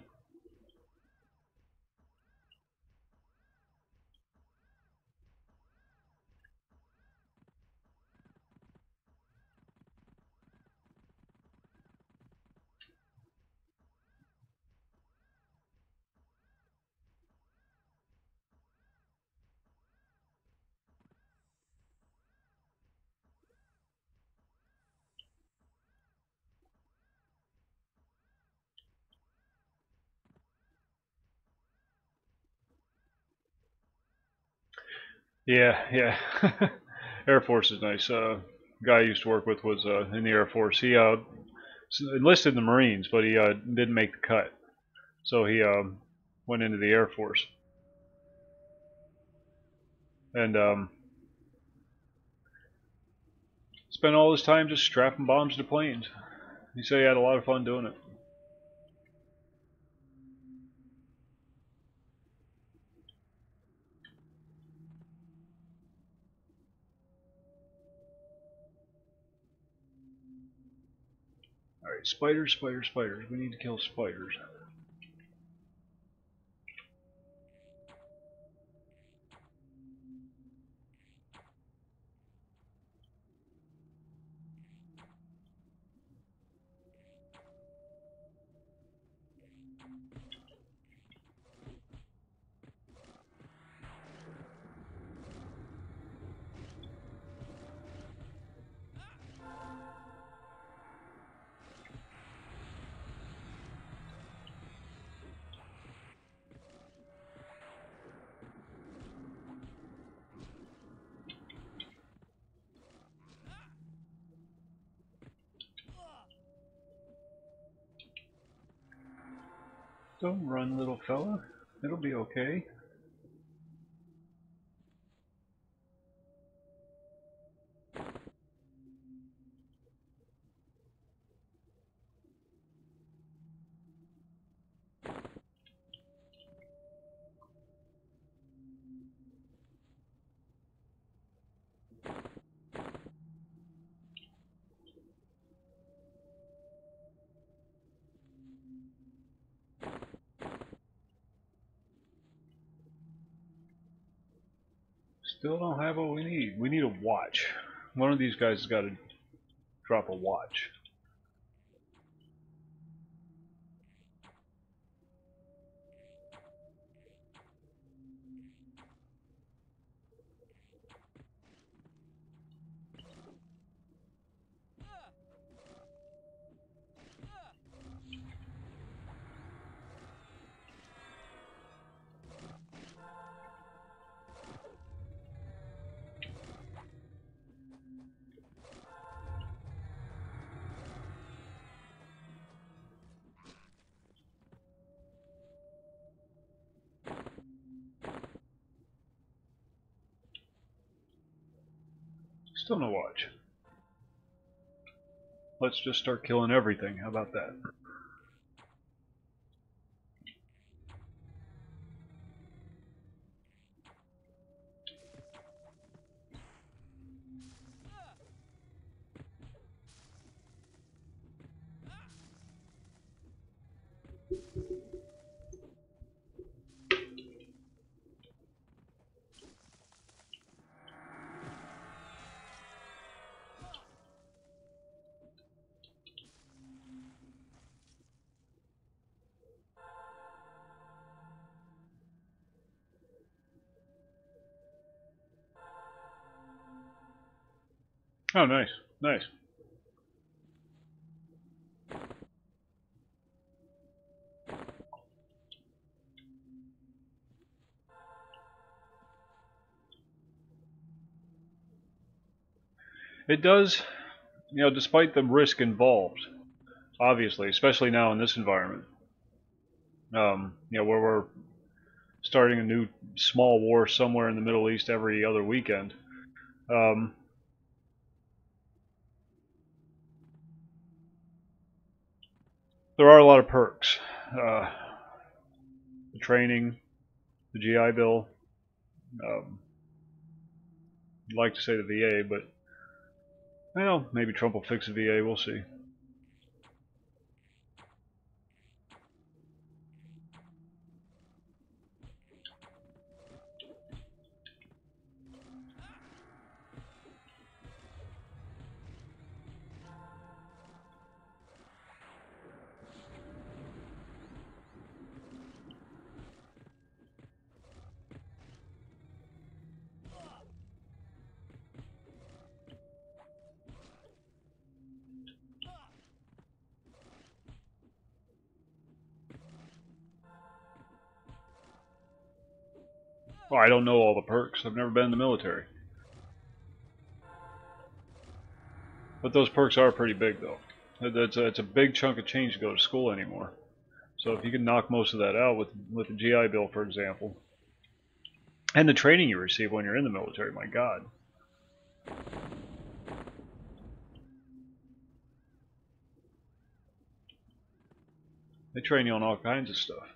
Yeah, yeah. Air Force is nice. Guy I used to work with was in the Air Force. He enlisted in the Marines, but he didn't make the cut. So he went into the Air Force and spent all his time just strapping bombs to planes. He said he had a lot of fun doing it. Alright, spiders, spiders, spiders. We need to kill spiders. Don't run, little fella. It'll be okay. Still don't have what we need. We need a watch. One of these guys has got to drop a watch. Still no watch. Let's just start killing everything. How about that? Oh, nice. Nice. It does, despite the risk involved, obviously, especially now in this environment, where we're starting a new small war somewhere in the Middle East every other weekend. There are a lot of perks. The training, the GI Bill. I'd like to say the VA, but well, maybe Trump will fix the VA. We'll see. Well, I don't know all the perks. I've never been in the military. But those perks are pretty big, though. It's a big chunk of change to go to school anymore. So if you can knock most of that out with the GI Bill, for example, and the training you receive when you're in the military, my God. They train you on all kinds of stuff.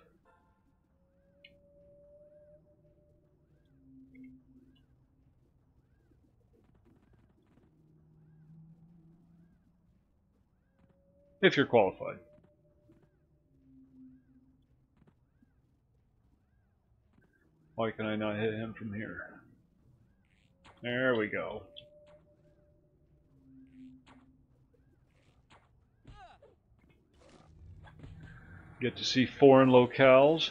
If you're qualified. Why can I not hit him from here? There we go. Get to see foreign locales.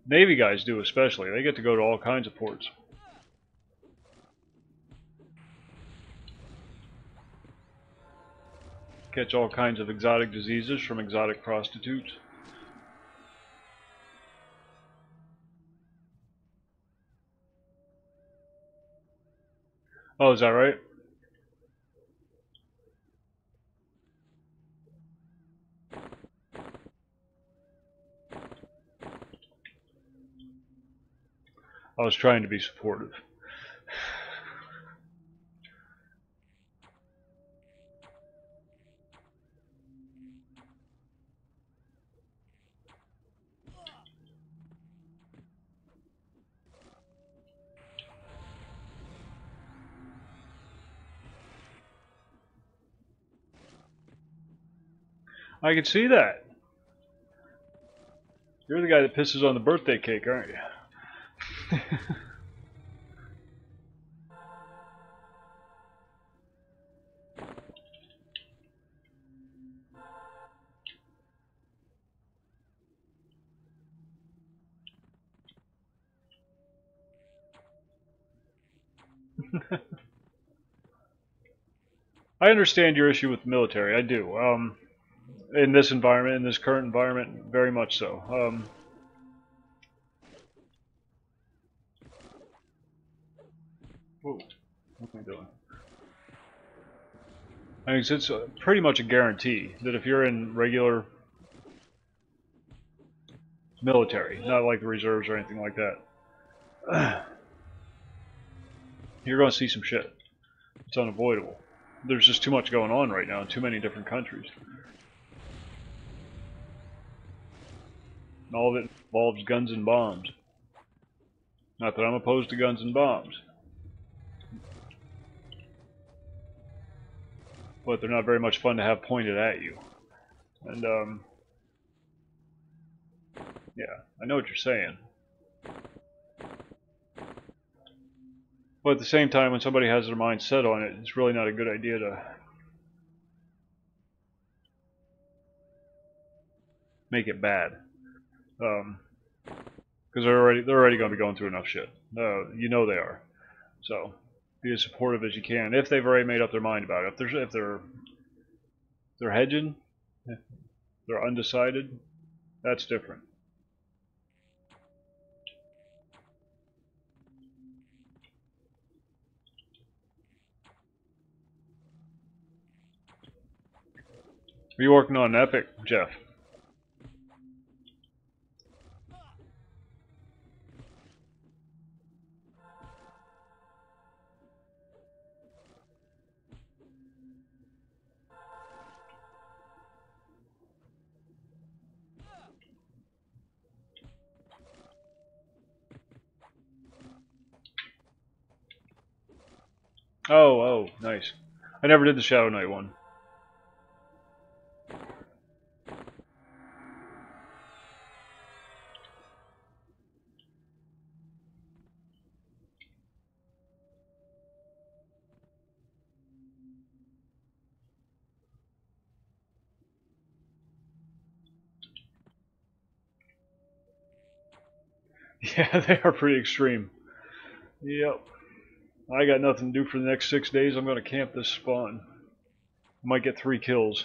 Navy guys do especially. They get to go to all kinds of ports. Catch all kinds of exotic diseases from exotic prostitutes. Oh, is that right? I was trying to be supportive. I can see that. You're the guy that pisses on the birthday cake, aren't you? I understand your issue with the military. I do. In this environment, in this current environment, very much so. Whoa, what am I doing? I mean, it's pretty much a guarantee that if you're in regular military, not like the reserves or anything like that, You're going to see some shit. It's unavoidable. There's just too much going on right now in too many different countries. And all of it involves guns and bombs. Not that I'm opposed to guns and bombs. But they're not very much fun to have pointed at you. And, yeah, I know what you're saying. But at the same time, when somebody has their mind set on it, it's really not a good idea to make it bad. Because they're already going to be going through enough shit. You know they are. So be as supportive as you can if they've already made up their mind about it. If they're hedging, if they're undecided, that's different. Are you working on an epic, Jeff? Oh, nice. I never did the Shadow Knight one. Yeah, they are pretty extreme. Yep. I got nothing to do for the next 6 days. I'm going to camp this spawn. Might get 3 kills.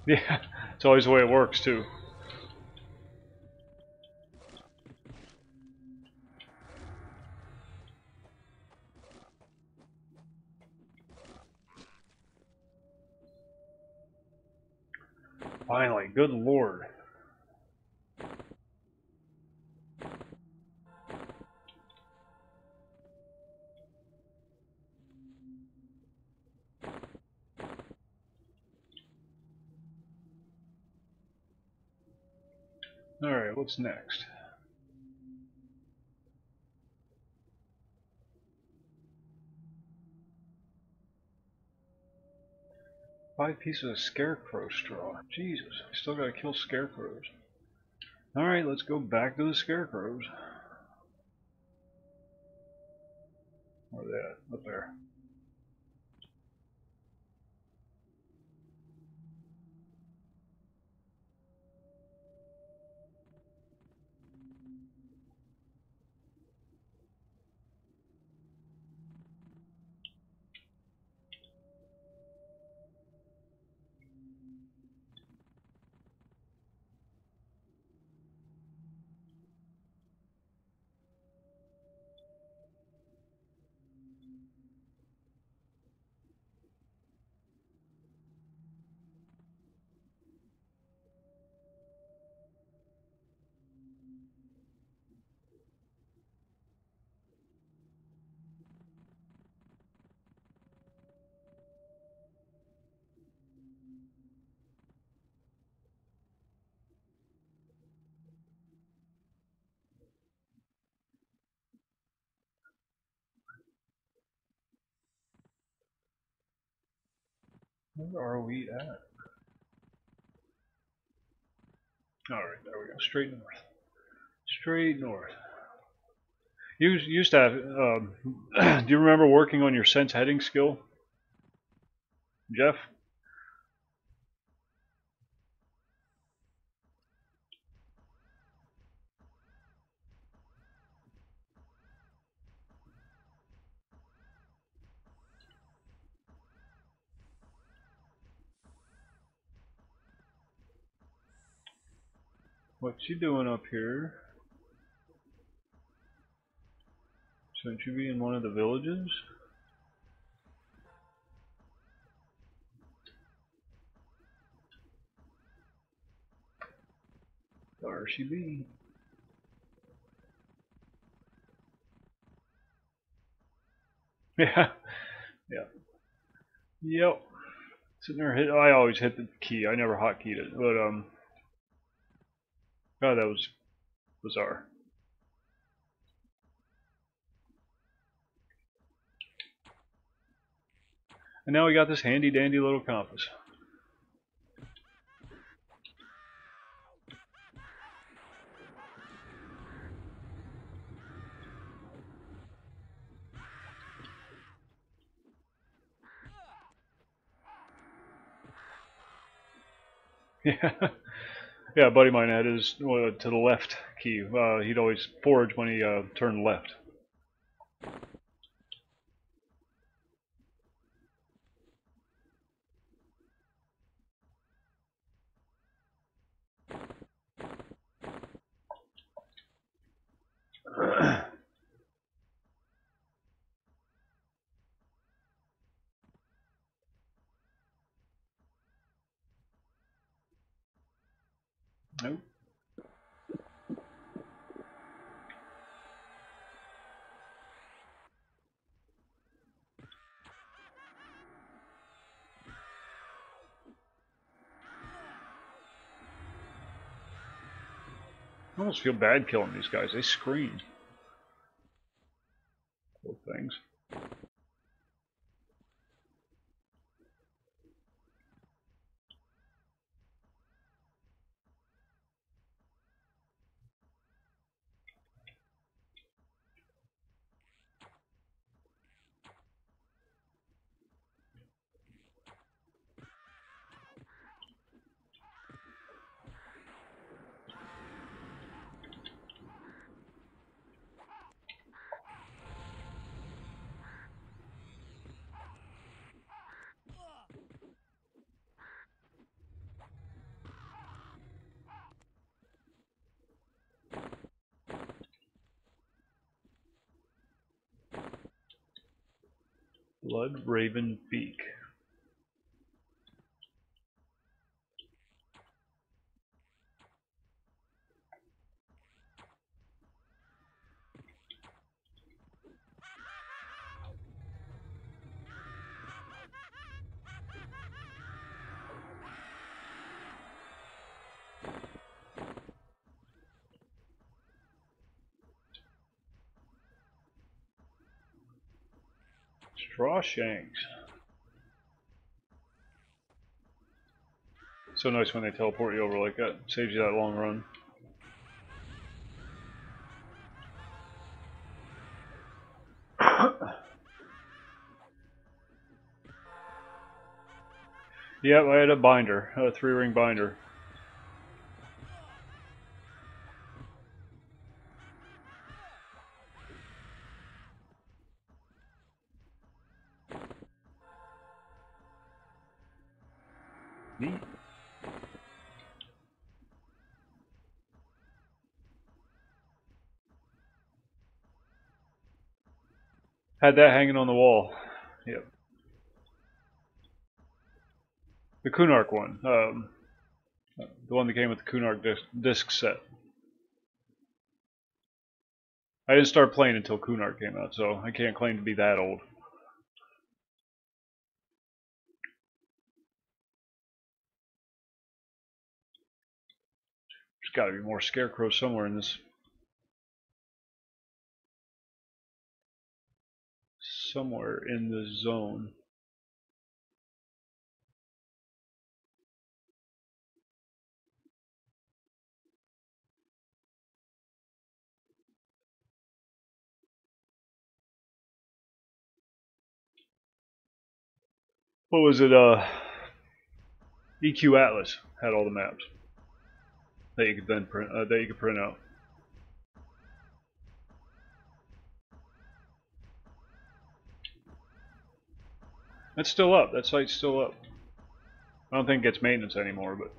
Yeah, it's always the way it works too. Finally, good lord. Alright, what's next? Five pieces of scarecrow straw. Jesus, I still gotta kill scarecrows. Alright, let's go back to the scarecrows. Where are they at? Up there. Where are we at? Alright, there we go. Straight north. Straight north. You used to have. Do you remember working on your sense heading skill, Jeff? What you doing up here? Shouldn't you be in one of the villages? There she be. Yeah. Yeah. Yep. Sitting there hit. I always hit the key. I never hotkeyed it, but God, that was bizarre. And now we got this handy dandy little compass. Yeah. Yeah, a buddy of mine had his to the left key. He'd always forge when he turned left. Nope. I almost feel bad killing these guys. They scream. Poor things. Blood Raven Beak. Strawshanks. So nice when they teleport you over like that. Saves you that long run. Yep, I had a binder, a 3-ring binder. Neat. Had that hanging on the wall. Yep. The Kunark one. The one that came with the Kunark disc set. I didn't start playing until Kunark came out, so I can't claim to be that old. There's got to be more scarecrows somewhere in this. Somewhere in the zone. What was it? EQ Atlas had all the maps that you could then print out. That's still up. That site's still up. I don't think it gets maintenance anymore, but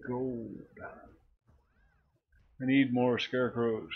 gold. I need more scarecrows.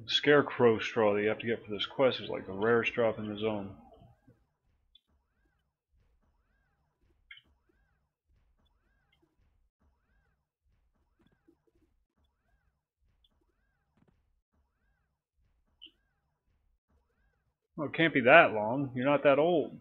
Scarecrow straw that you have to get for this quest is like the rarest drop in the zone. Well, it can't be that long. You're not that old.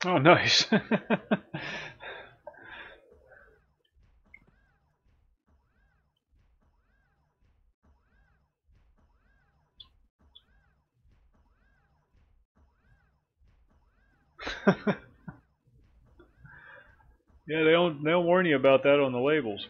Oh, nice. Yeah, they don't warn you about that on the labels.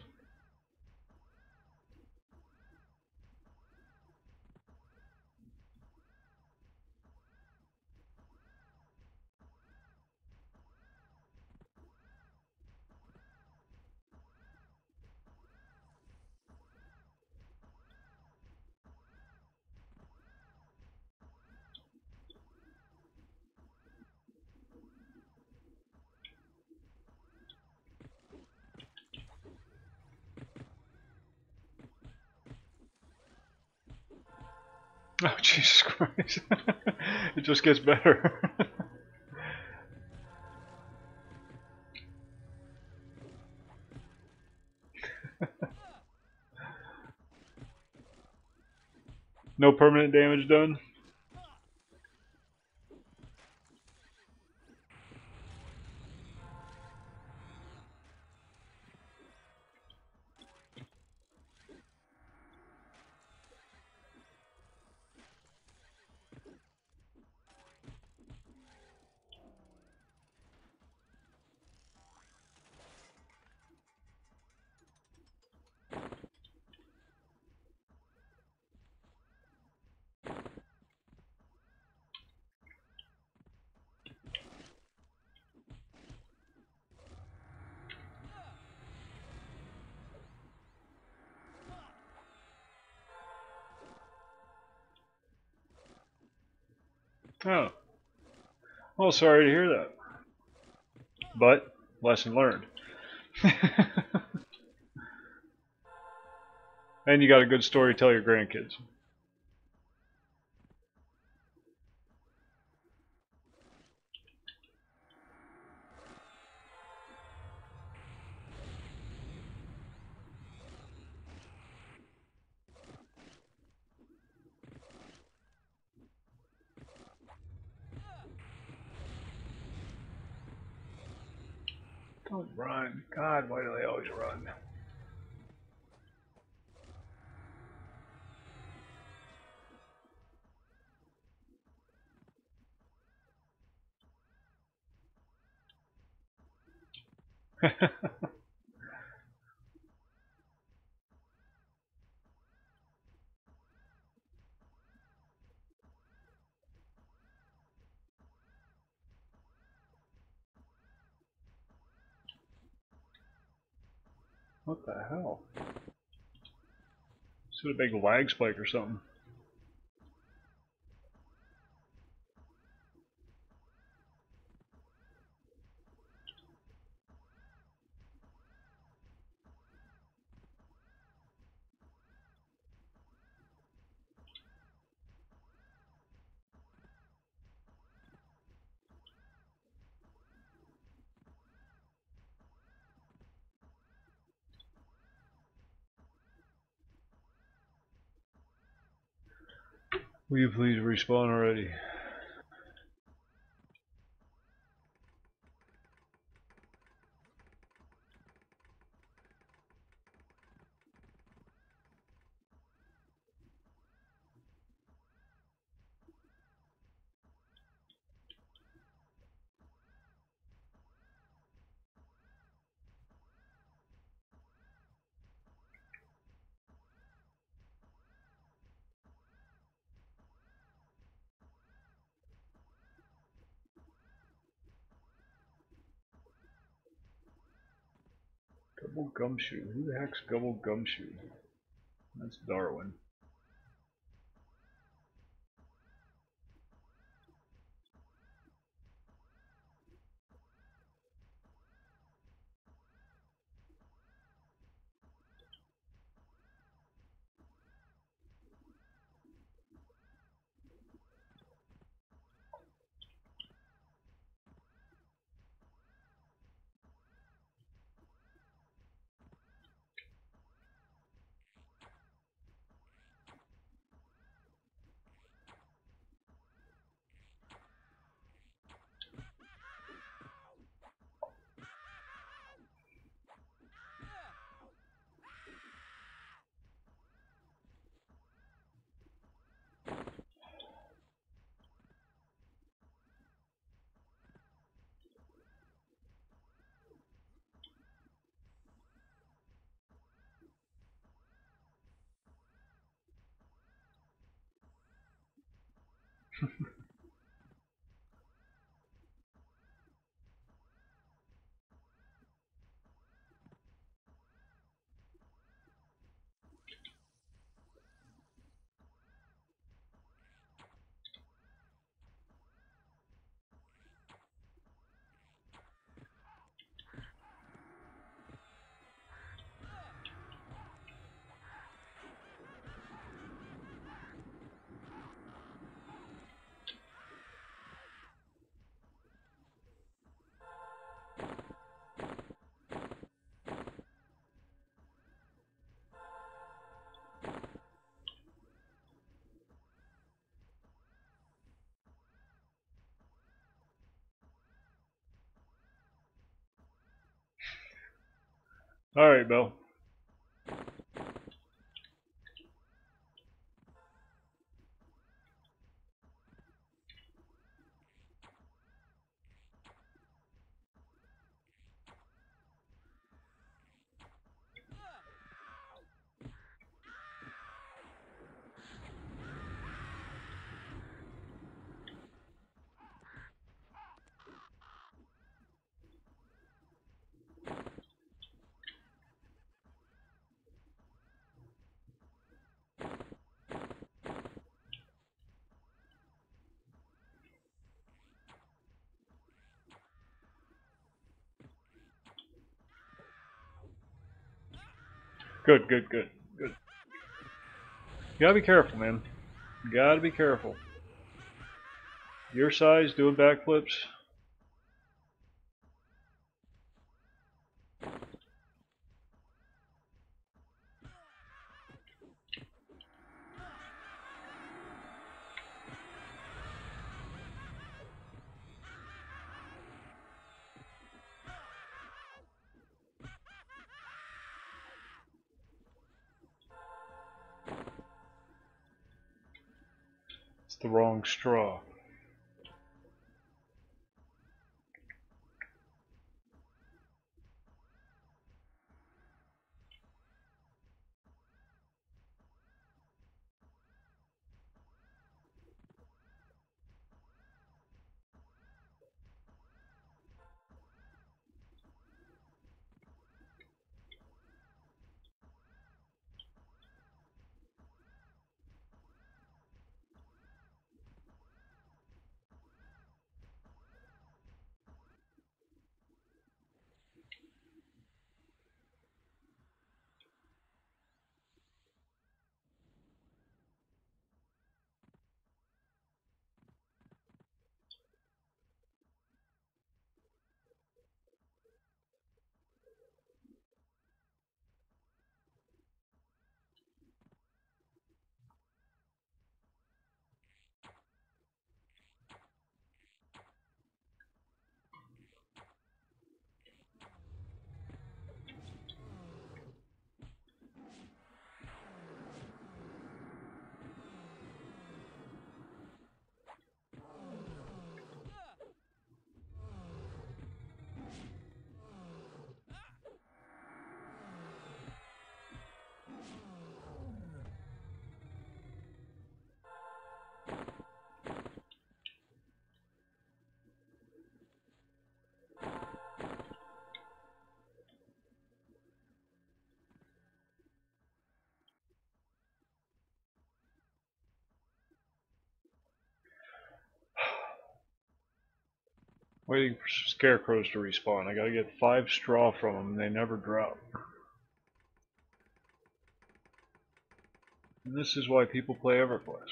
Oh, Jesus Christ. It just gets better. No permanent damage done? Oh. Well, sorry to hear that. But, lesson learned. And you got a good story to tell your grandkids. Don't run. God, why do they always run? What the hell? Is it a big lag spike or something? Will you please respawn already? Gubble Gumshoe. Who the heck's Gubble Gumshoe? That's Darwin. All right, Bill. Good, good, good, good. You gotta be careful, man. You gotta be careful. Your size doing backflips. It's the wrong straw. Waiting for scarecrows to respawn. I gotta get 5 straw from them, and they never drop. And this is why people play EverQuest.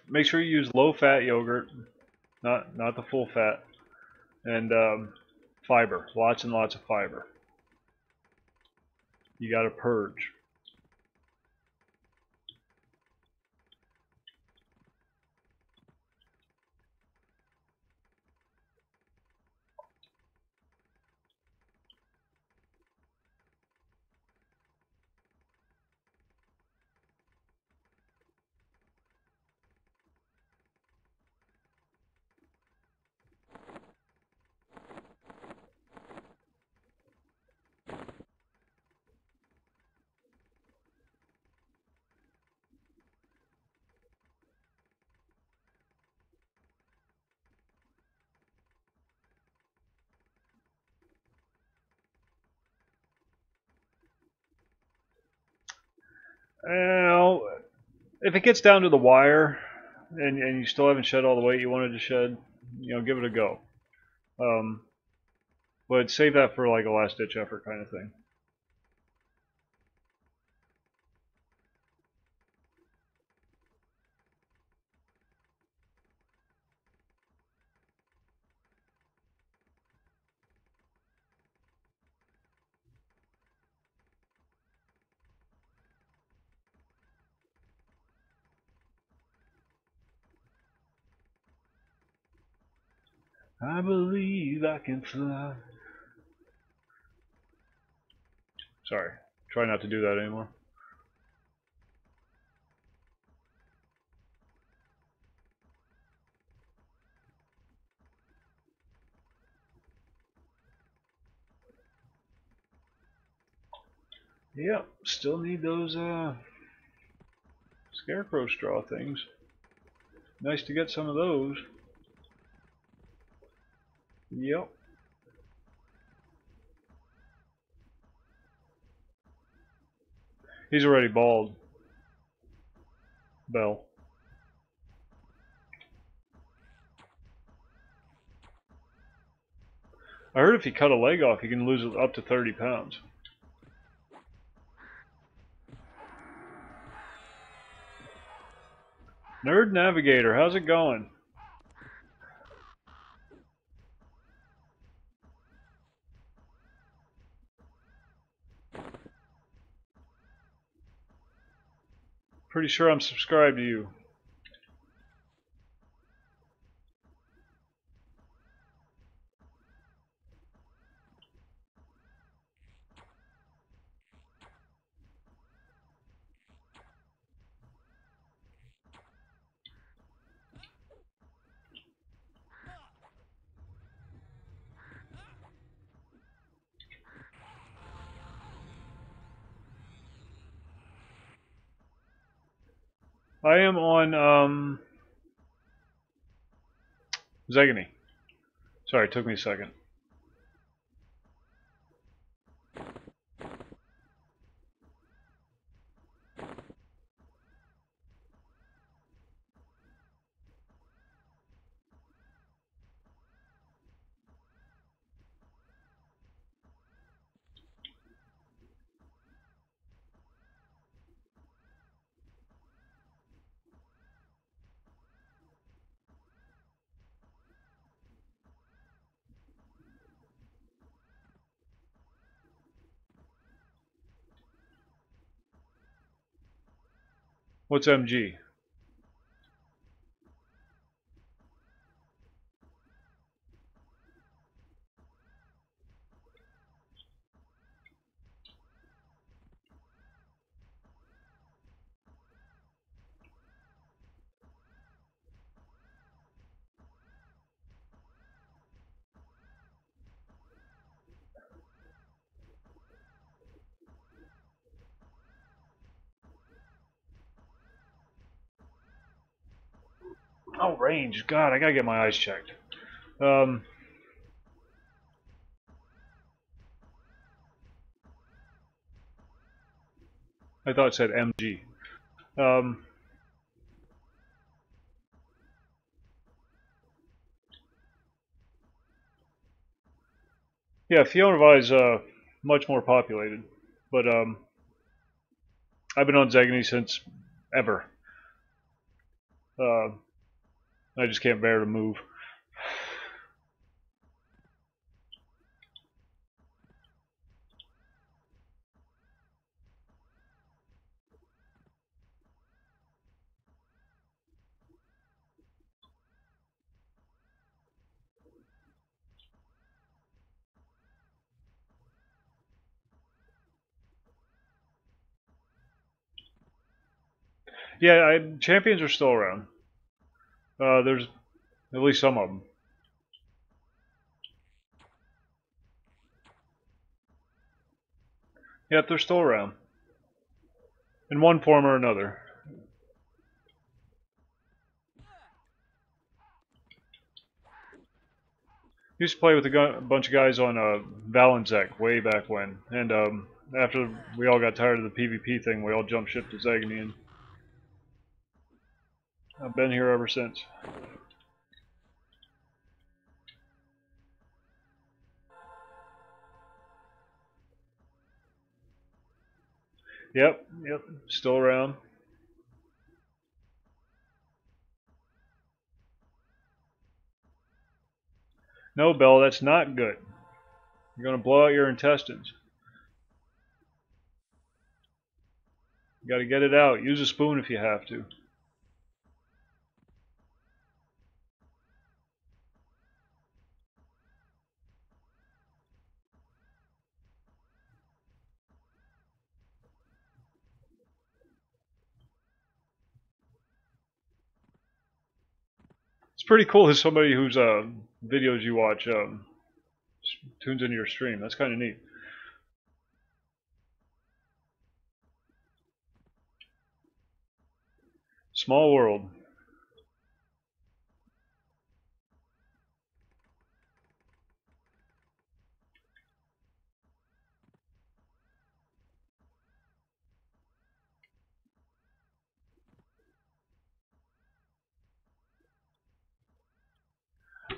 Make sure you use low-fat yogurt, not the full fat, and fiber. Lots and lots of fiber. You gotta purge. Now, if it gets down to the wire, and you still haven't shed all the weight you wanted to shed, give it a go. But save that for like a last ditch effort kind of thing. I believe I can fly. Sorry, try not to do that anymore. Yep, still need those scarecrow straw things. Nice to get some of those. Yep. He's already bald. Bell. I heard if you cut a leg off, you can lose up to 30 pounds. Nerd Navigator, how's it going? Pretty sure I'm subscribed to you. I am on Zegany. Sorry, it took me a second. What's MG? Oh, range. God, I gotta get my eyes checked. I thought it said MG. Yeah, Fiona is much more populated, but I've been on Zegany since ever. I just can't bear to move. Yeah, champions are still around. There's at least some of them. Yep, they're still around. In one form or another. Used to play with a bunch of guys on Valenczek way back when, and after we all got tired of the PvP thing, we all jumped ship to Zegany, and I've been here ever since. Yep, still around. No, Bell, that's not good. You're gonna blow out your intestines. You gotta get it out. Use a spoon if you have to. It's pretty cool as somebody whose videos you watch tunes into your stream. That's kind of neat. Small world.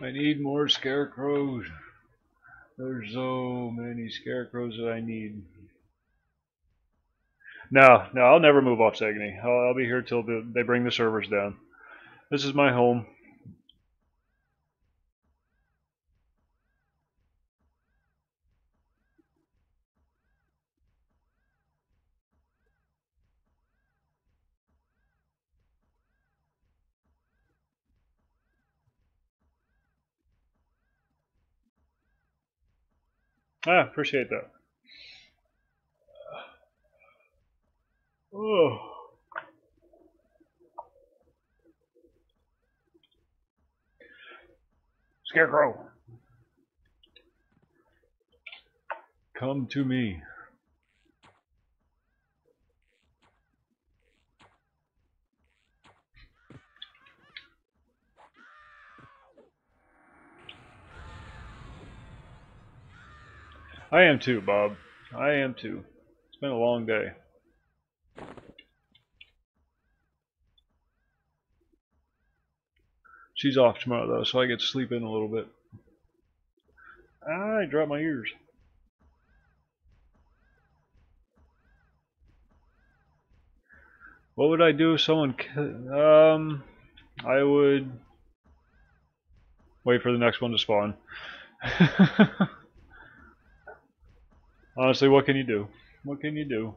I need more scarecrows. There's so many scarecrows that I need. No, I'll never move off Sagany. I'll be here till they bring the servers down. This is my home. Appreciate that. Oh. Scarecrow. Come to me. I am too, Bob. I am too. It's been a long day. She's off tomorrow though, so I get to sleep in a little bit. I dropped my ears. What would I do if someone... I would... wait for the next one to spawn. Honestly, what can you do? What can you do?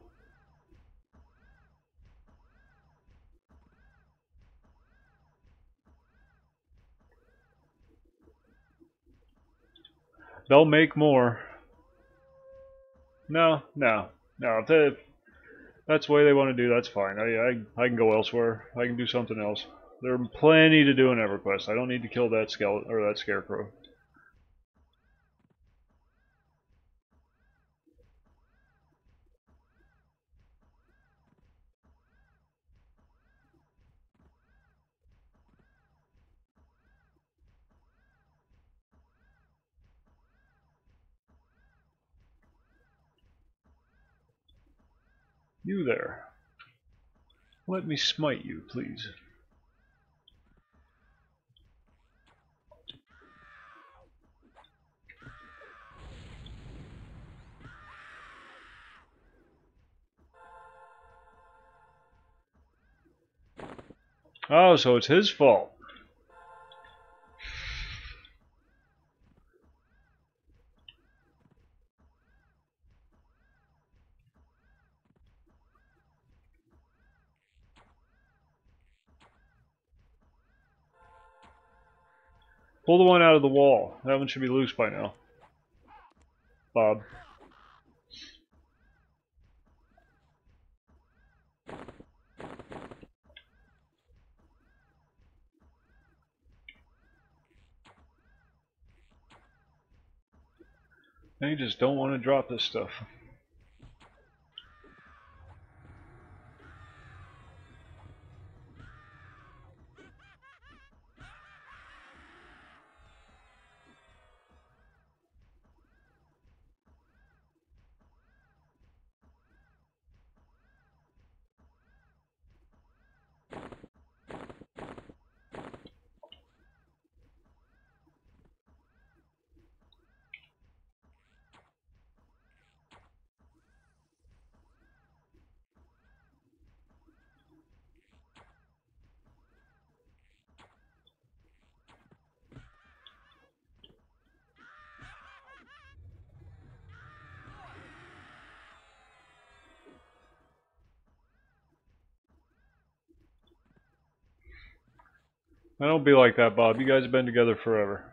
They'll make more. No. If that's the way they want to do, that's fine. I can go elsewhere. I can do something else. There's plenty to do in EverQuest. I don't need to kill that skeleton or that scarecrow. You there. Let me smite you, please. Oh, so it's his fault. Pull the one out of the wall. That one should be loose by now. Bob. They just don't want to drop this stuff. I don't be like that, Bob. You guys have been together forever.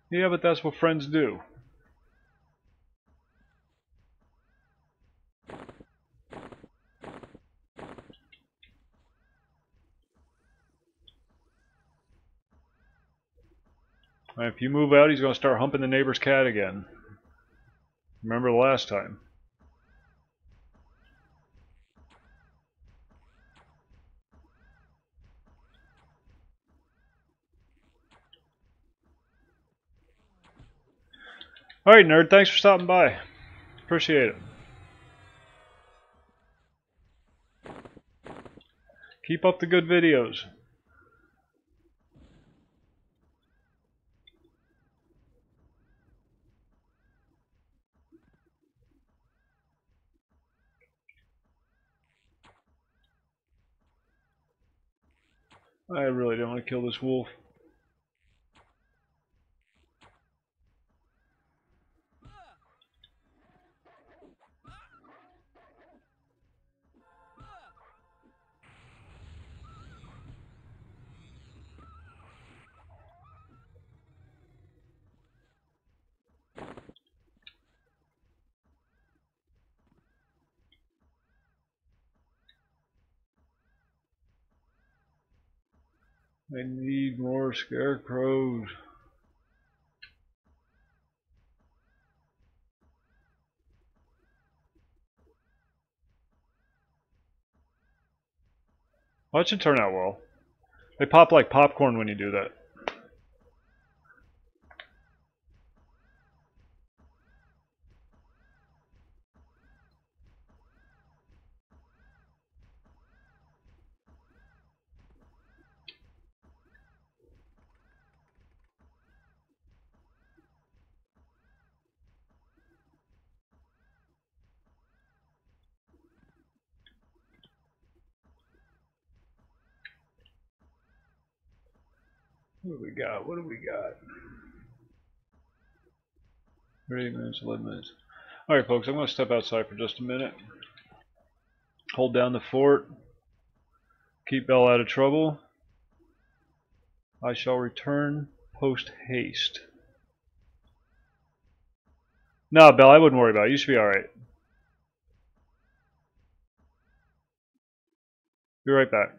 Yeah, but that's what friends do. And if you move out, he's going to start humping the neighbor's cat again. Remember the last time. Alright, nerd, thanks for stopping by. Appreciate it. Keep up the good videos. I really don't want to kill this wolf. I need more scarecrows. Well, that should turn out well. They pop like popcorn when you do that. What do we got? What do we got? 8 minutes, 11 minutes. Alright, folks, I'm going to step outside for just a minute. Hold down the fort. Keep Belle out of trouble. I shall return post haste. No, Belle, I wouldn't worry about it. You should be alright. Be right back.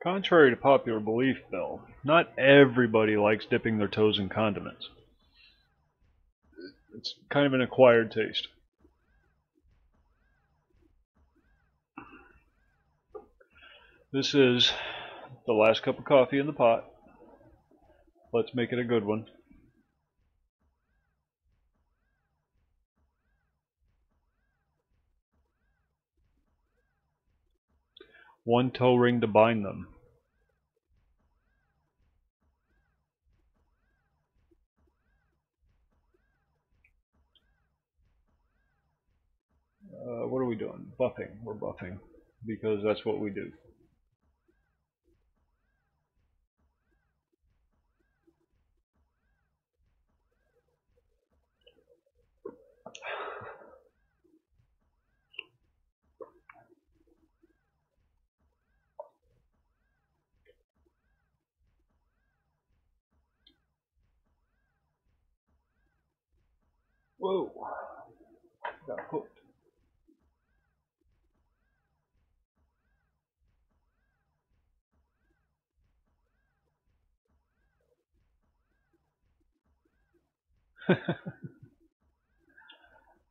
Contrary to popular belief, Bill, not everybody likes dipping their toes in condiments. It's kind of an acquired taste. This is the last cup of coffee in the pot. Let's make it a good one. One toe ring to bind them. What are we doing? Buffing. We're buffing because that's what we do. Whoa. Got hooked.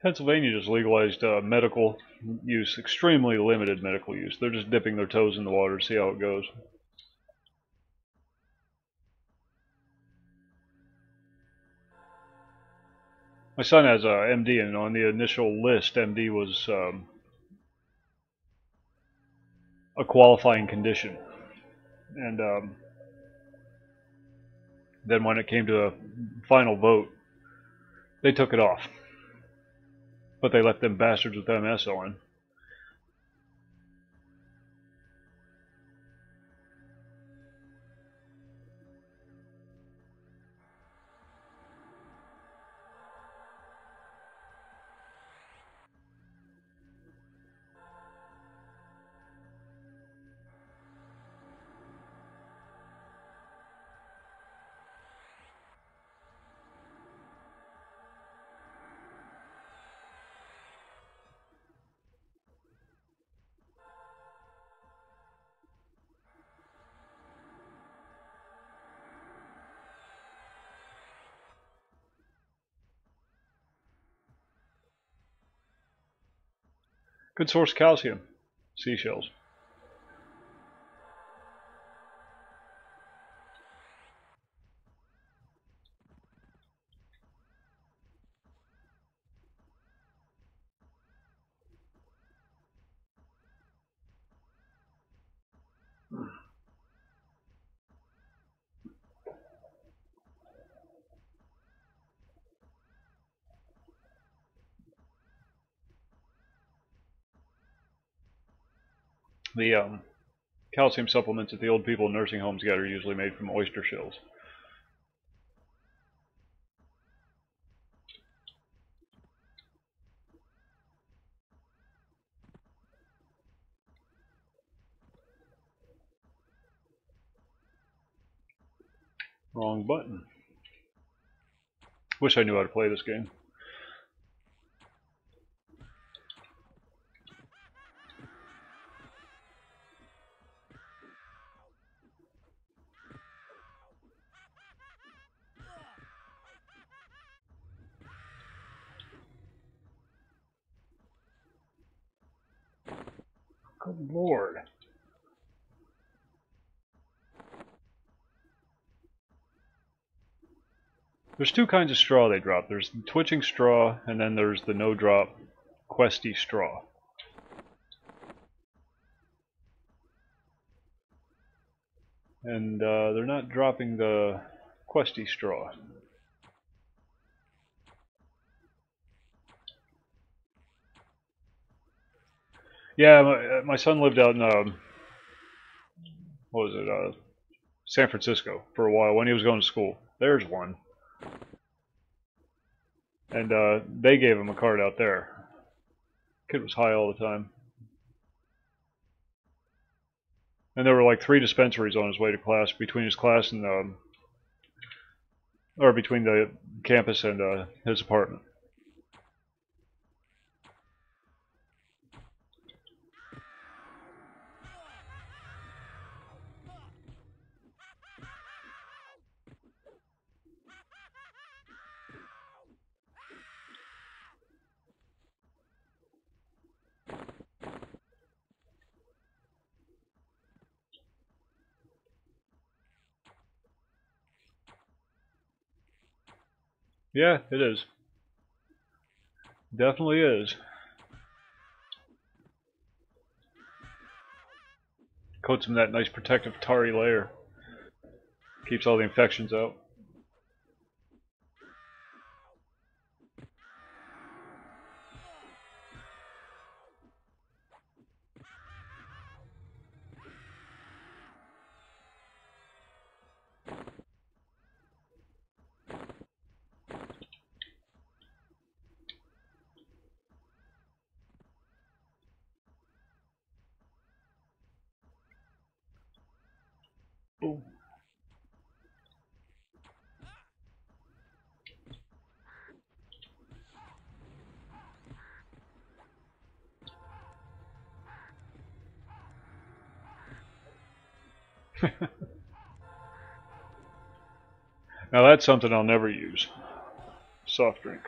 Pennsylvania just legalized medical use, extremely limited medical use. They're just dipping their toes in the water to see how it goes. My son has a MD, and on the initial list, MD was a qualifying condition. And then when it came to the final vote, they took it off. But they let them bastards with MS on. Good source calcium. Seashells. The calcium supplements that the old people in nursing homes get are usually made from oyster shells. Wrong button. Wish I knew how to play this game. Good lord. There's two kinds of straw they drop. There's the twitching straw, and then there's the no-drop questy straw. And they're not dropping the questy straw. Yeah, my son lived out in, what was it, San Francisco for a while when he was going to school. There's one. And they gave him a card out there. Kid was high all the time. And there were like 3 dispensaries on his way to class, between his class and, or between the campus and his apartment. Yeah, it is. Definitely is. Coats him that nice protective tarry layer. Keeps all the infections out. Boom. Now that's something I'll never use. Soft drink,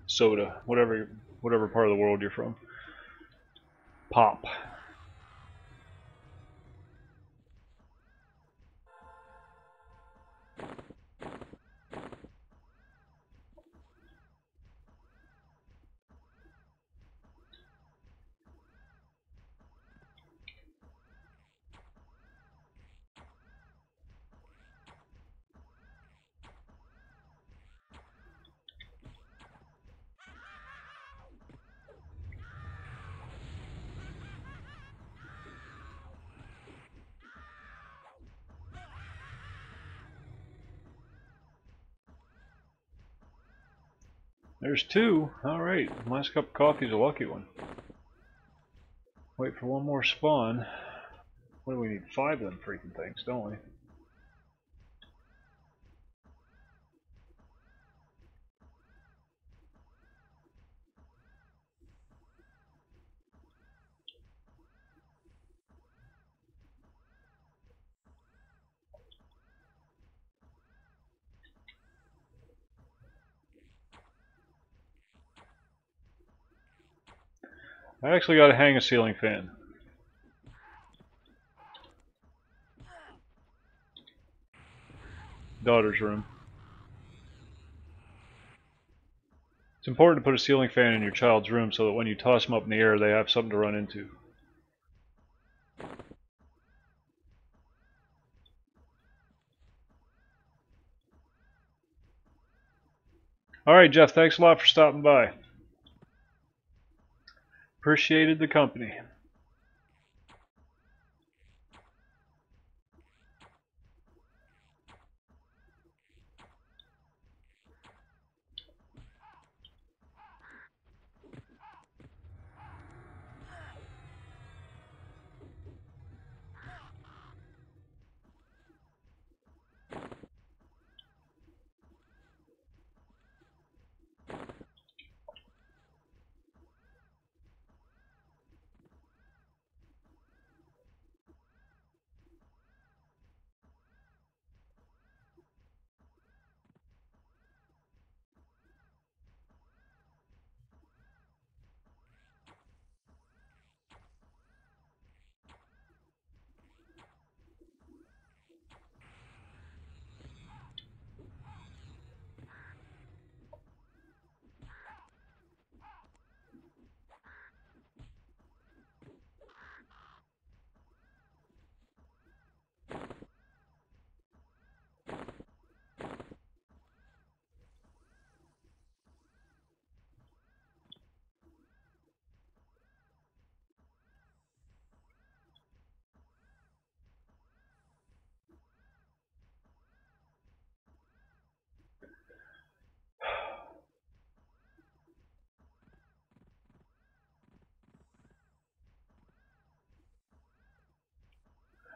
soda, whatever part of the world you're from. Pop. There's two. Alright, last cup of coffee's a lucky one. Wait for one more spawn. What do we need? 5 of them freaking things, don't we? I actually gotta hang a ceiling fan. Daughter's room. It's important to put a ceiling fan in your child's room so that when you toss them up in the air, they have something to run into. Alright, Jeff, thanks a lot for stopping by. Appreciated the company.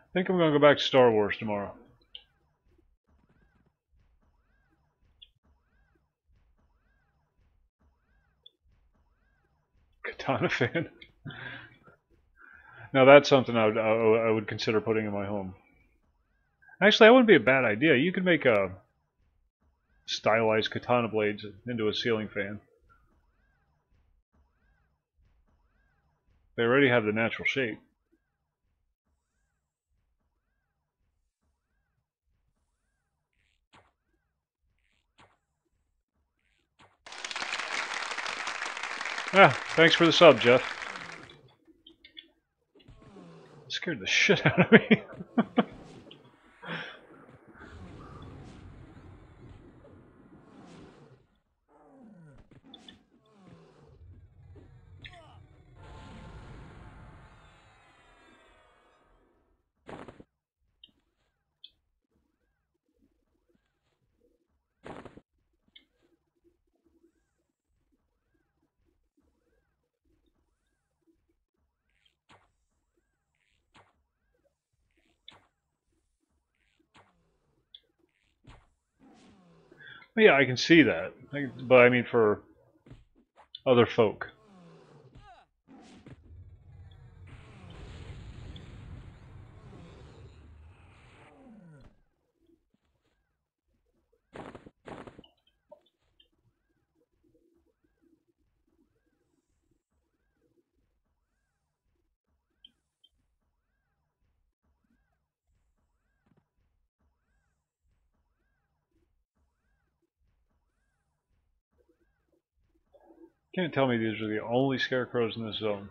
I think I'm gonna go back to Star Wars tomorrow. Katana fan. Now that's something I would consider putting in my home. Actually, that wouldn't be a bad idea. You could make a stylized katana blades into a ceiling fan. They already have the natural shape. Ah, thanks for the sub, Jeff. Scared the shit out of me. Yeah, I can see that, but I mean for other folk. Can't tell me these are the only scarecrows in this zone.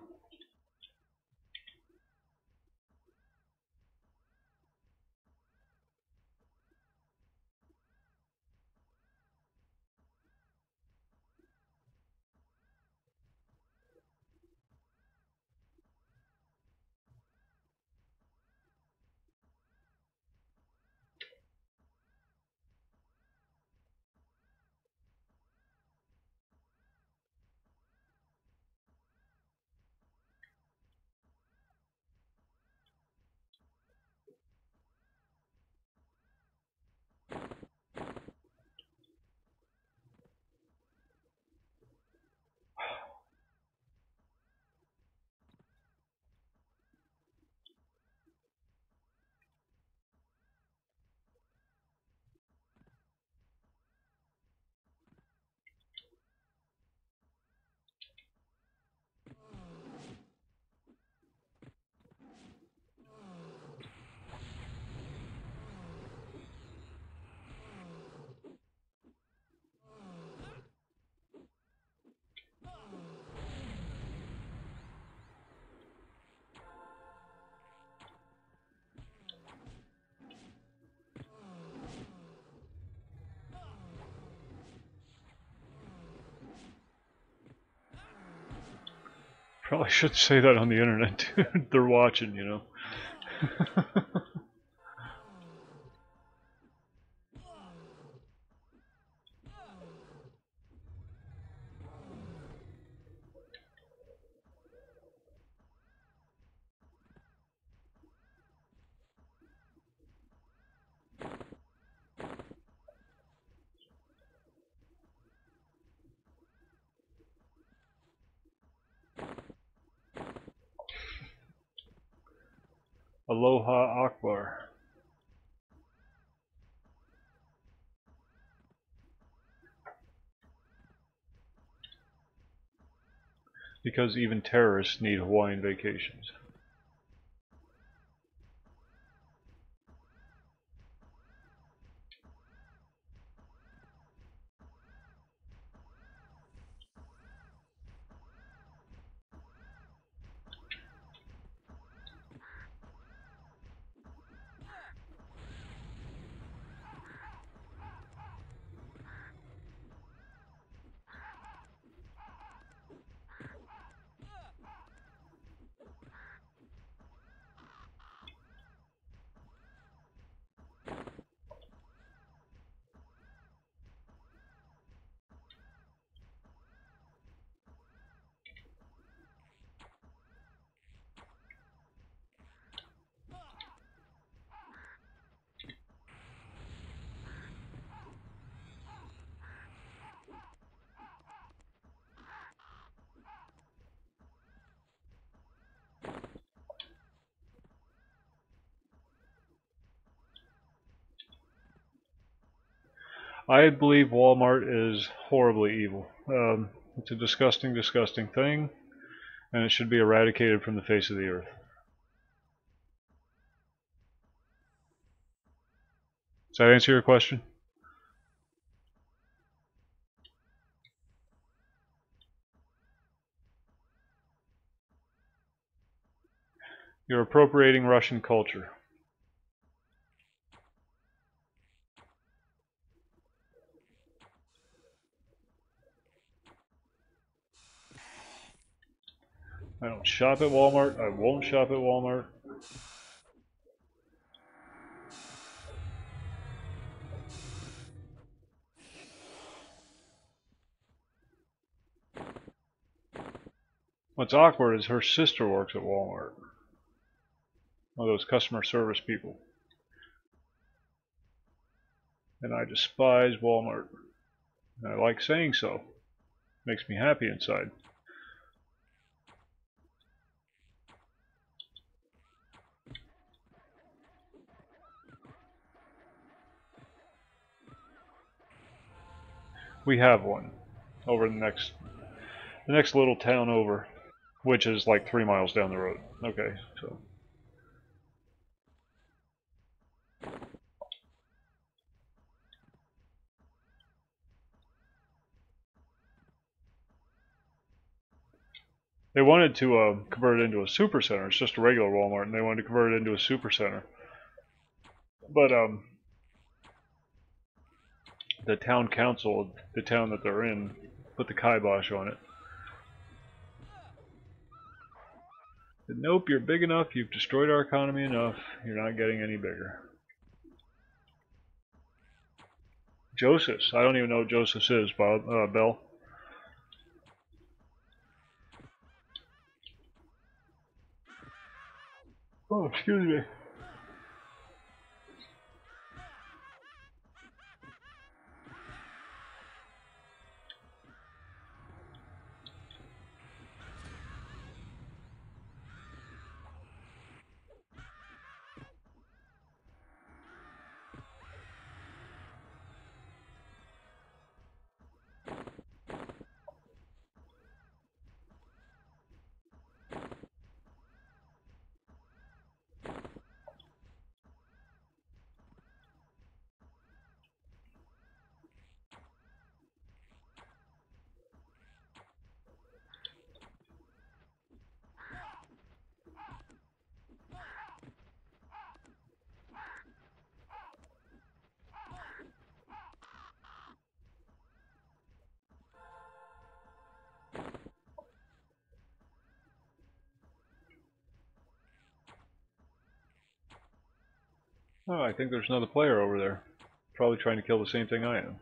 Probably shouldn't say that on the internet, dude. They're watching, you know. Aloha Akbar. Because even terrorists need Hawaiian vacations. I believe Walmart is horribly evil. It's a disgusting, disgusting thing, and it should be eradicated from the face of the earth. Does that answer your question? You're appropriating Russian culture. I don't shop at Walmart. I won't shop at Walmart. What's awkward is her sister works at Walmart. One of those customer service people. And I despise Walmart. And I like saying so. Makes me happy inside. We have one over the next little town over, which is like 3 miles down the road. Okay, so they wanted to convert it into a super center. It's just a regular Walmart, and they wanted to convert it into a super center. But the town council, the town that they're in, put the kibosh on it. Said, nope, you're big enough. You've destroyed our economy enough. You're not getting any bigger. Joseph's. I don't even know what Joseph's is, Bob, Bell. Oh, excuse me. Oh, I think there's another player over there. Probably trying to kill the same thing I am.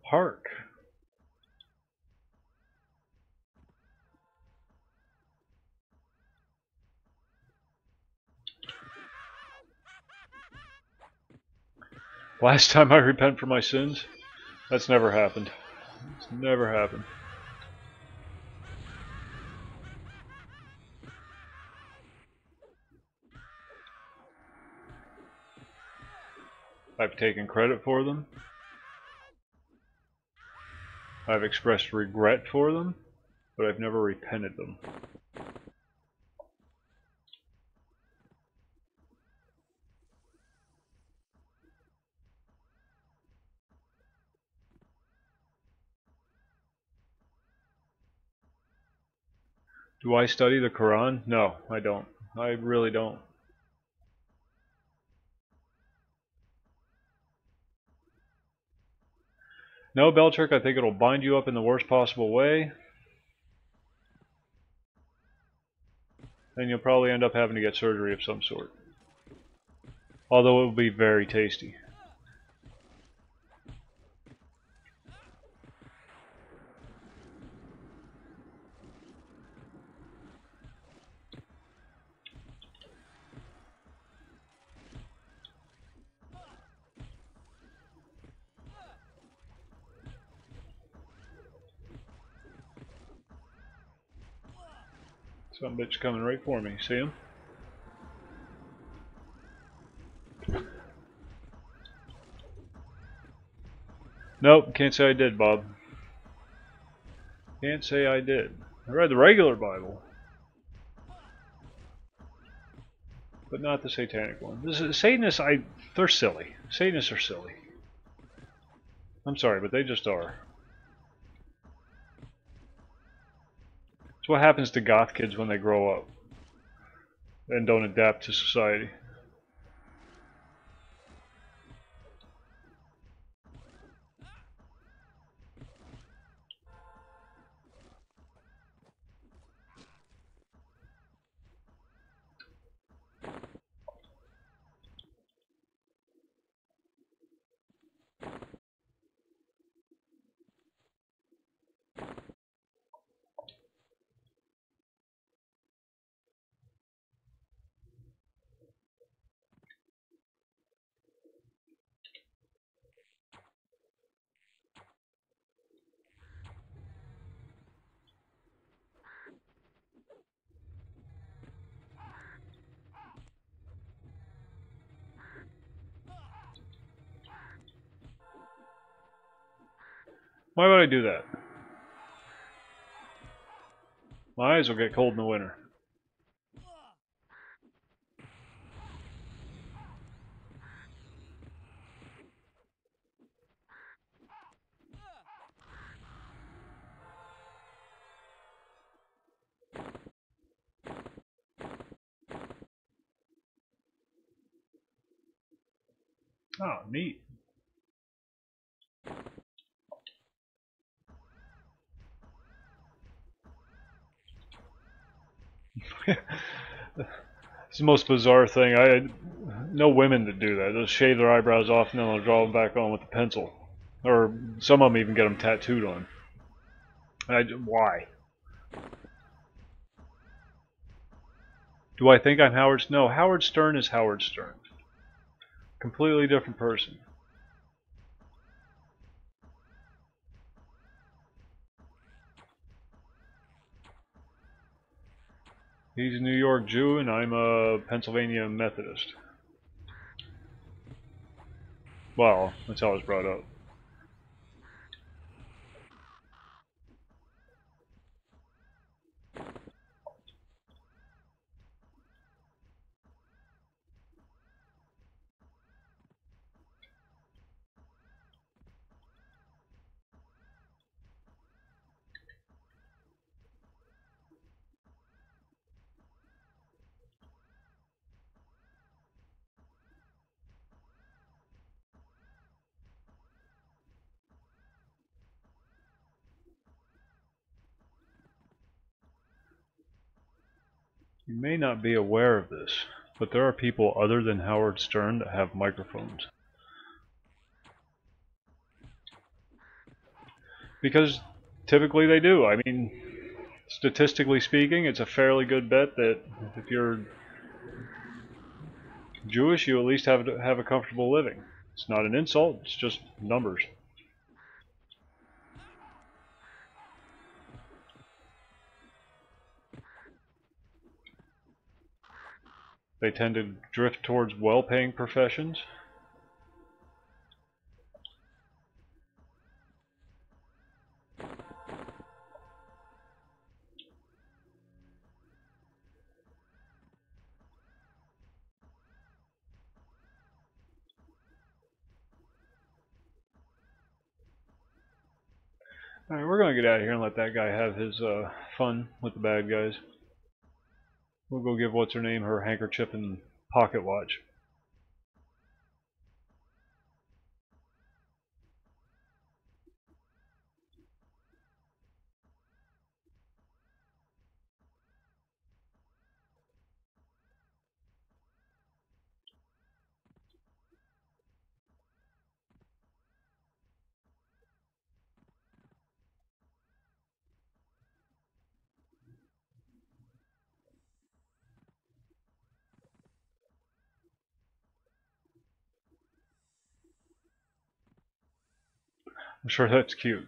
Hark. Last time I repent for my sins? That's never happened. It's never happened. I've taken credit for them. I've expressed regret for them, but I've never repented them. Do I study the Quran? No, I don't. I really don't. No, Beltrick, I think it'll bind you up in the worst possible way. And you'll probably end up having to get surgery of some sort. Although it will be very tasty. Some bitch coming right for me. See him? Nope, can't say I did, Bob. Can't say I did. I read the regular Bible. but not the satanic one. Satanists, they're silly. Satanists are silly. I'm sorry, but they just are. It's what happens to goth kids when they grow up and don't adapt to society. Why would I do that? My eyes will get cold in the winter. Oh, neat. It's the most bizarre thing. I know women that do that. They'll shave their eyebrows off and then they'll draw them back on with a pencil. Or some of them even get them tattooed on. Why? Do I think I'm Howard? No, Howard Stern is Howard Stern. Completely different person. He's a New York Jew and I'm a Pennsylvania Methodist. Well, that's how I was brought up. You may not be aware of this, but there are people other than Howard Stern that have microphones. Because typically they do. I mean, statistically speaking, it's a fairly good bet that if you're Jewish, you at least have a comfortable living. It's not an insult, it's just numbers. They tend to drift towards well-paying professions. Alright, we're going to get out of here and let that guy have his fun with the bad guys. We'll go give what's-her-name her handkerchief and pocket watch. I'm sure that's cute.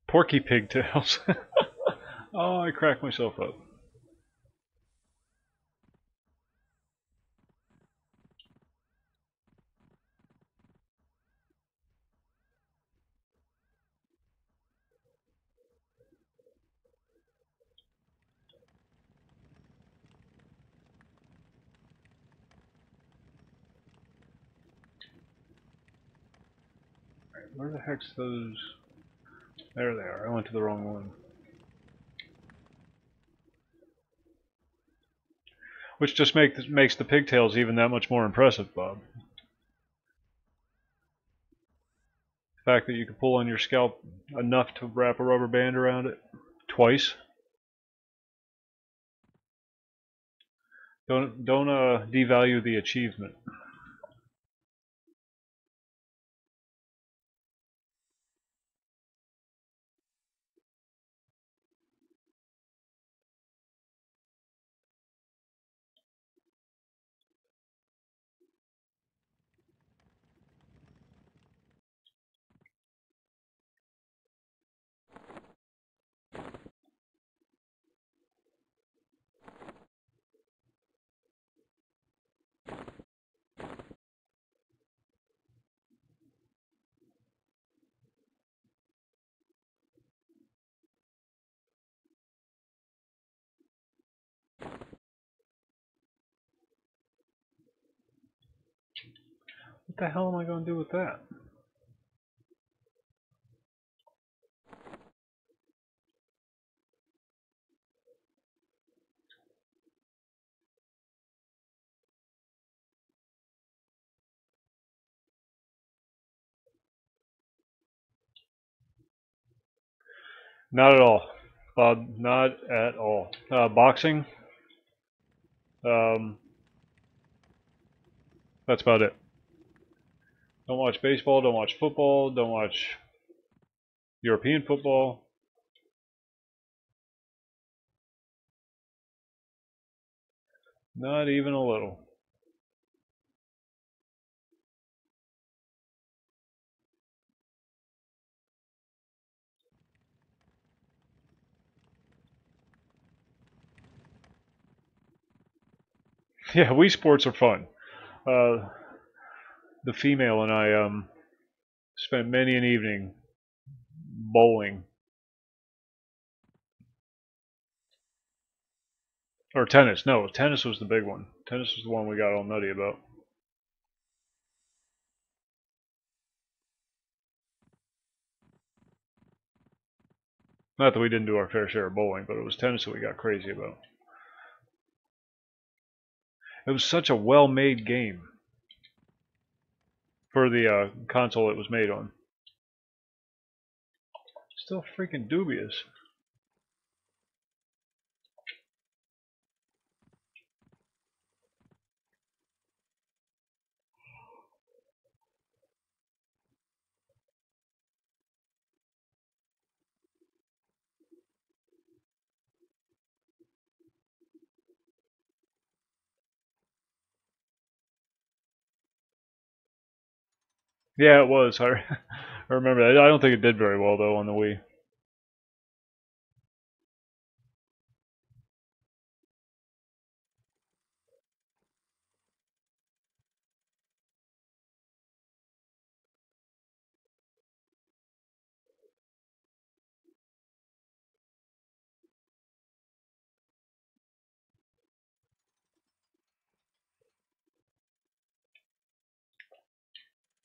Porky pigtails. Oh, I cracked myself up. Where the heck's those? There they are. I went to the wrong one. Which just makes the pigtails even that much more impressive, Bob. The fact that you can pull on your scalp enough to wrap a rubber band around it twice. Don't devalue the achievement. What the hell am I going to do with that? Not at all, Bob. Not at all. Boxing. Um, that's about it. Don't watch baseball. Don't watch football. Don't watch European football. Not even a little. Yeah, Wii Sports are fun. Uh, the female and I spent many an evening bowling. Or tennis. No, tennis was the big one. Tennis was the one we got all nutty about. Not that we didn't do our fair share of bowling, but it was tennis that we got crazy about. It was such a well-made game for the console it was made on. Still freaking dubious. Yeah, it was. I remember that. I don't think it did very well though on the Wii.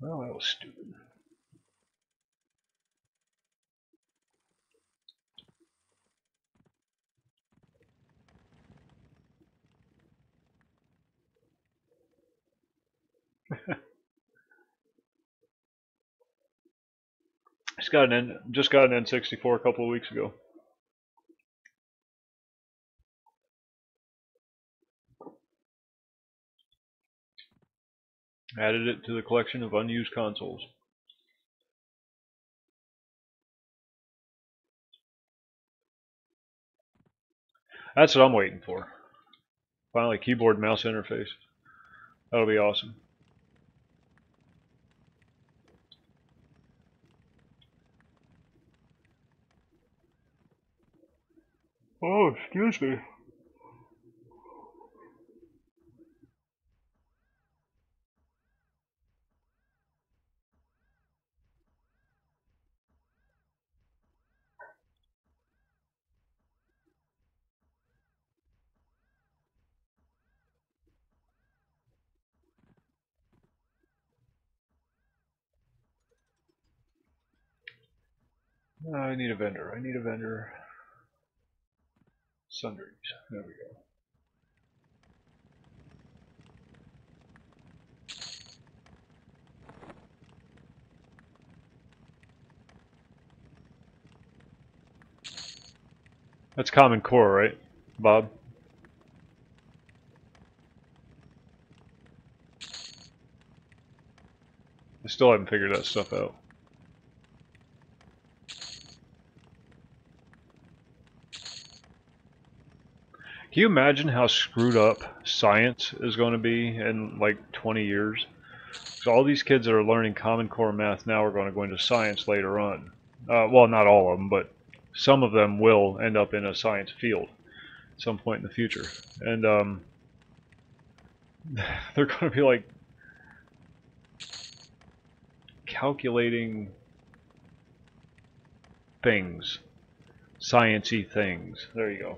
Well, that was stupid. Just got an N64 a couple of weeks ago. Added it to the collection of unused consoles. That's what I'm waiting for. Finally, keyboard mouse interface. That'll be awesome. Oh, excuse me. I need a vendor. I need a vendor. Sundries. There we go. That's Common Core, right, Bob? I still haven't figured that stuff out. Can you imagine how screwed up science is going to be in like 20 years? So all these kids that are learning Common Core math now are going to go into science later on. Well, not all of them, but some of them will end up in a science field at some point in the future. And they're going to be like calculating things, science-y things. There you go.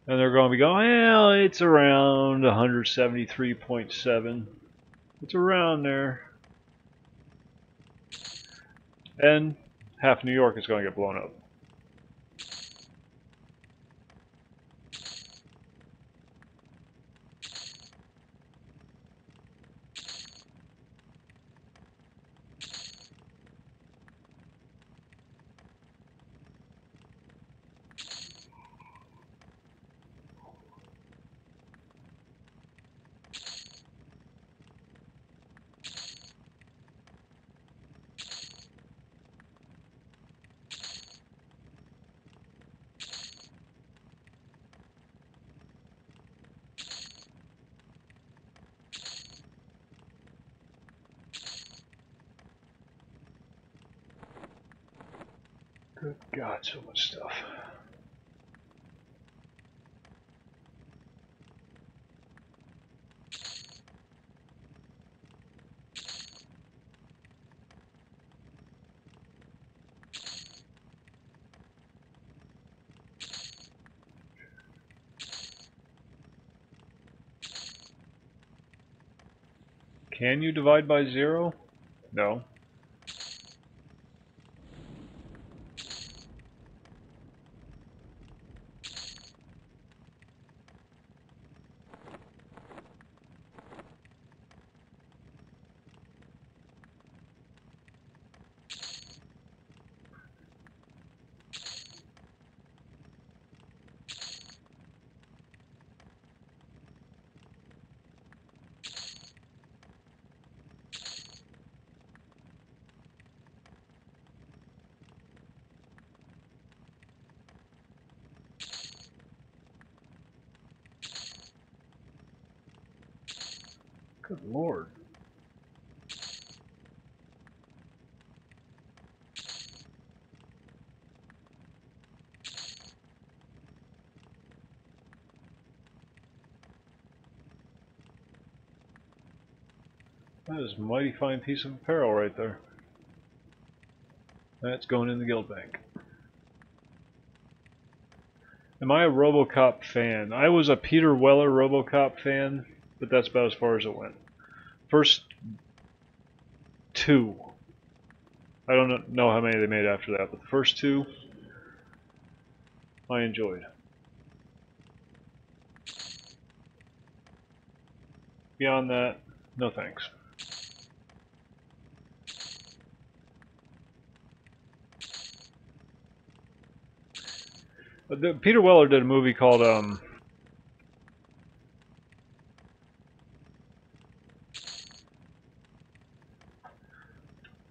And they're going to be going, well, it's around 173.7. It's around there. And half New York is going to get blown up. Good God, so much stuff. Can you divide by 0? No. Good Lord. That is a mighty fine piece of apparel right there. That's going in the guild bank. Am I a RoboCop fan? I was a Peter Weller RoboCop fan, but that's about as far as it went. First 2. I don't know how many they made after that, but the first 2 I enjoyed. Beyond that, no thanks. But Peter Weller did a movie called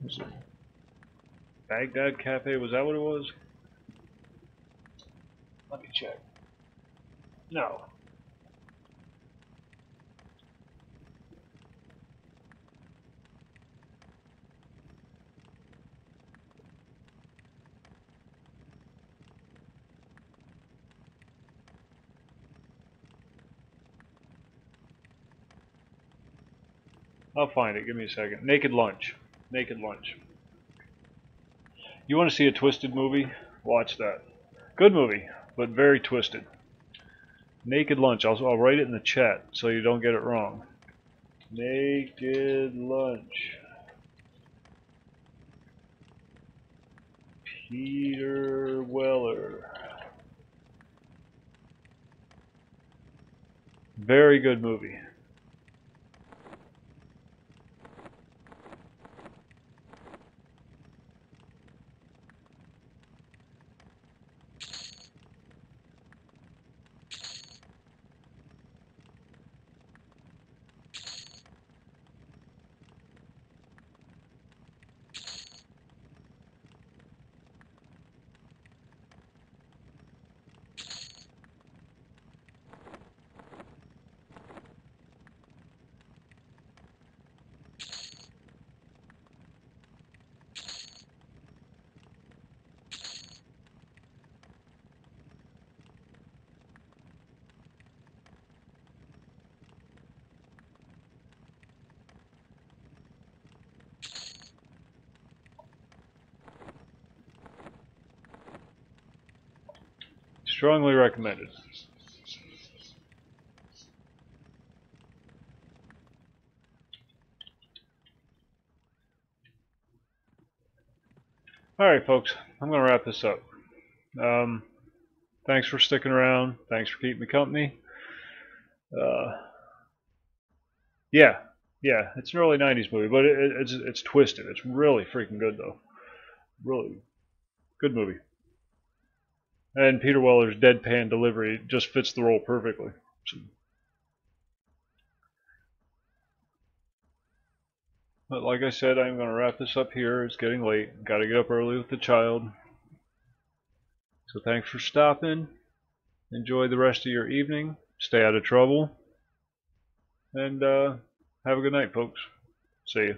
was it Baghdad Cafe? Was that what it was? Let me check. No. I'll find it. Give me a second. Naked Lunch. Naked Lunch. You want to see a twisted movie? Watch that. Good movie, but very twisted. Naked Lunch. I'll write it in the chat so you don't get it wrong. Naked Lunch. Peter Weller. Very good movie. Strongly recommended. Alright folks, I'm going to wrap this up. Thanks for sticking around. Thanks for keeping me company. Yeah, it's an early 90s movie, but it's twisted. It's really freaking good though. Really good movie. And Peter Weller's deadpan delivery just fits the role perfectly. So, but like I said, I'm going to wrap this up here. It's getting late. Got to get up early with the child. So thanks for stopping. Enjoy the rest of your evening. Stay out of trouble. And have a good night, folks. See ya.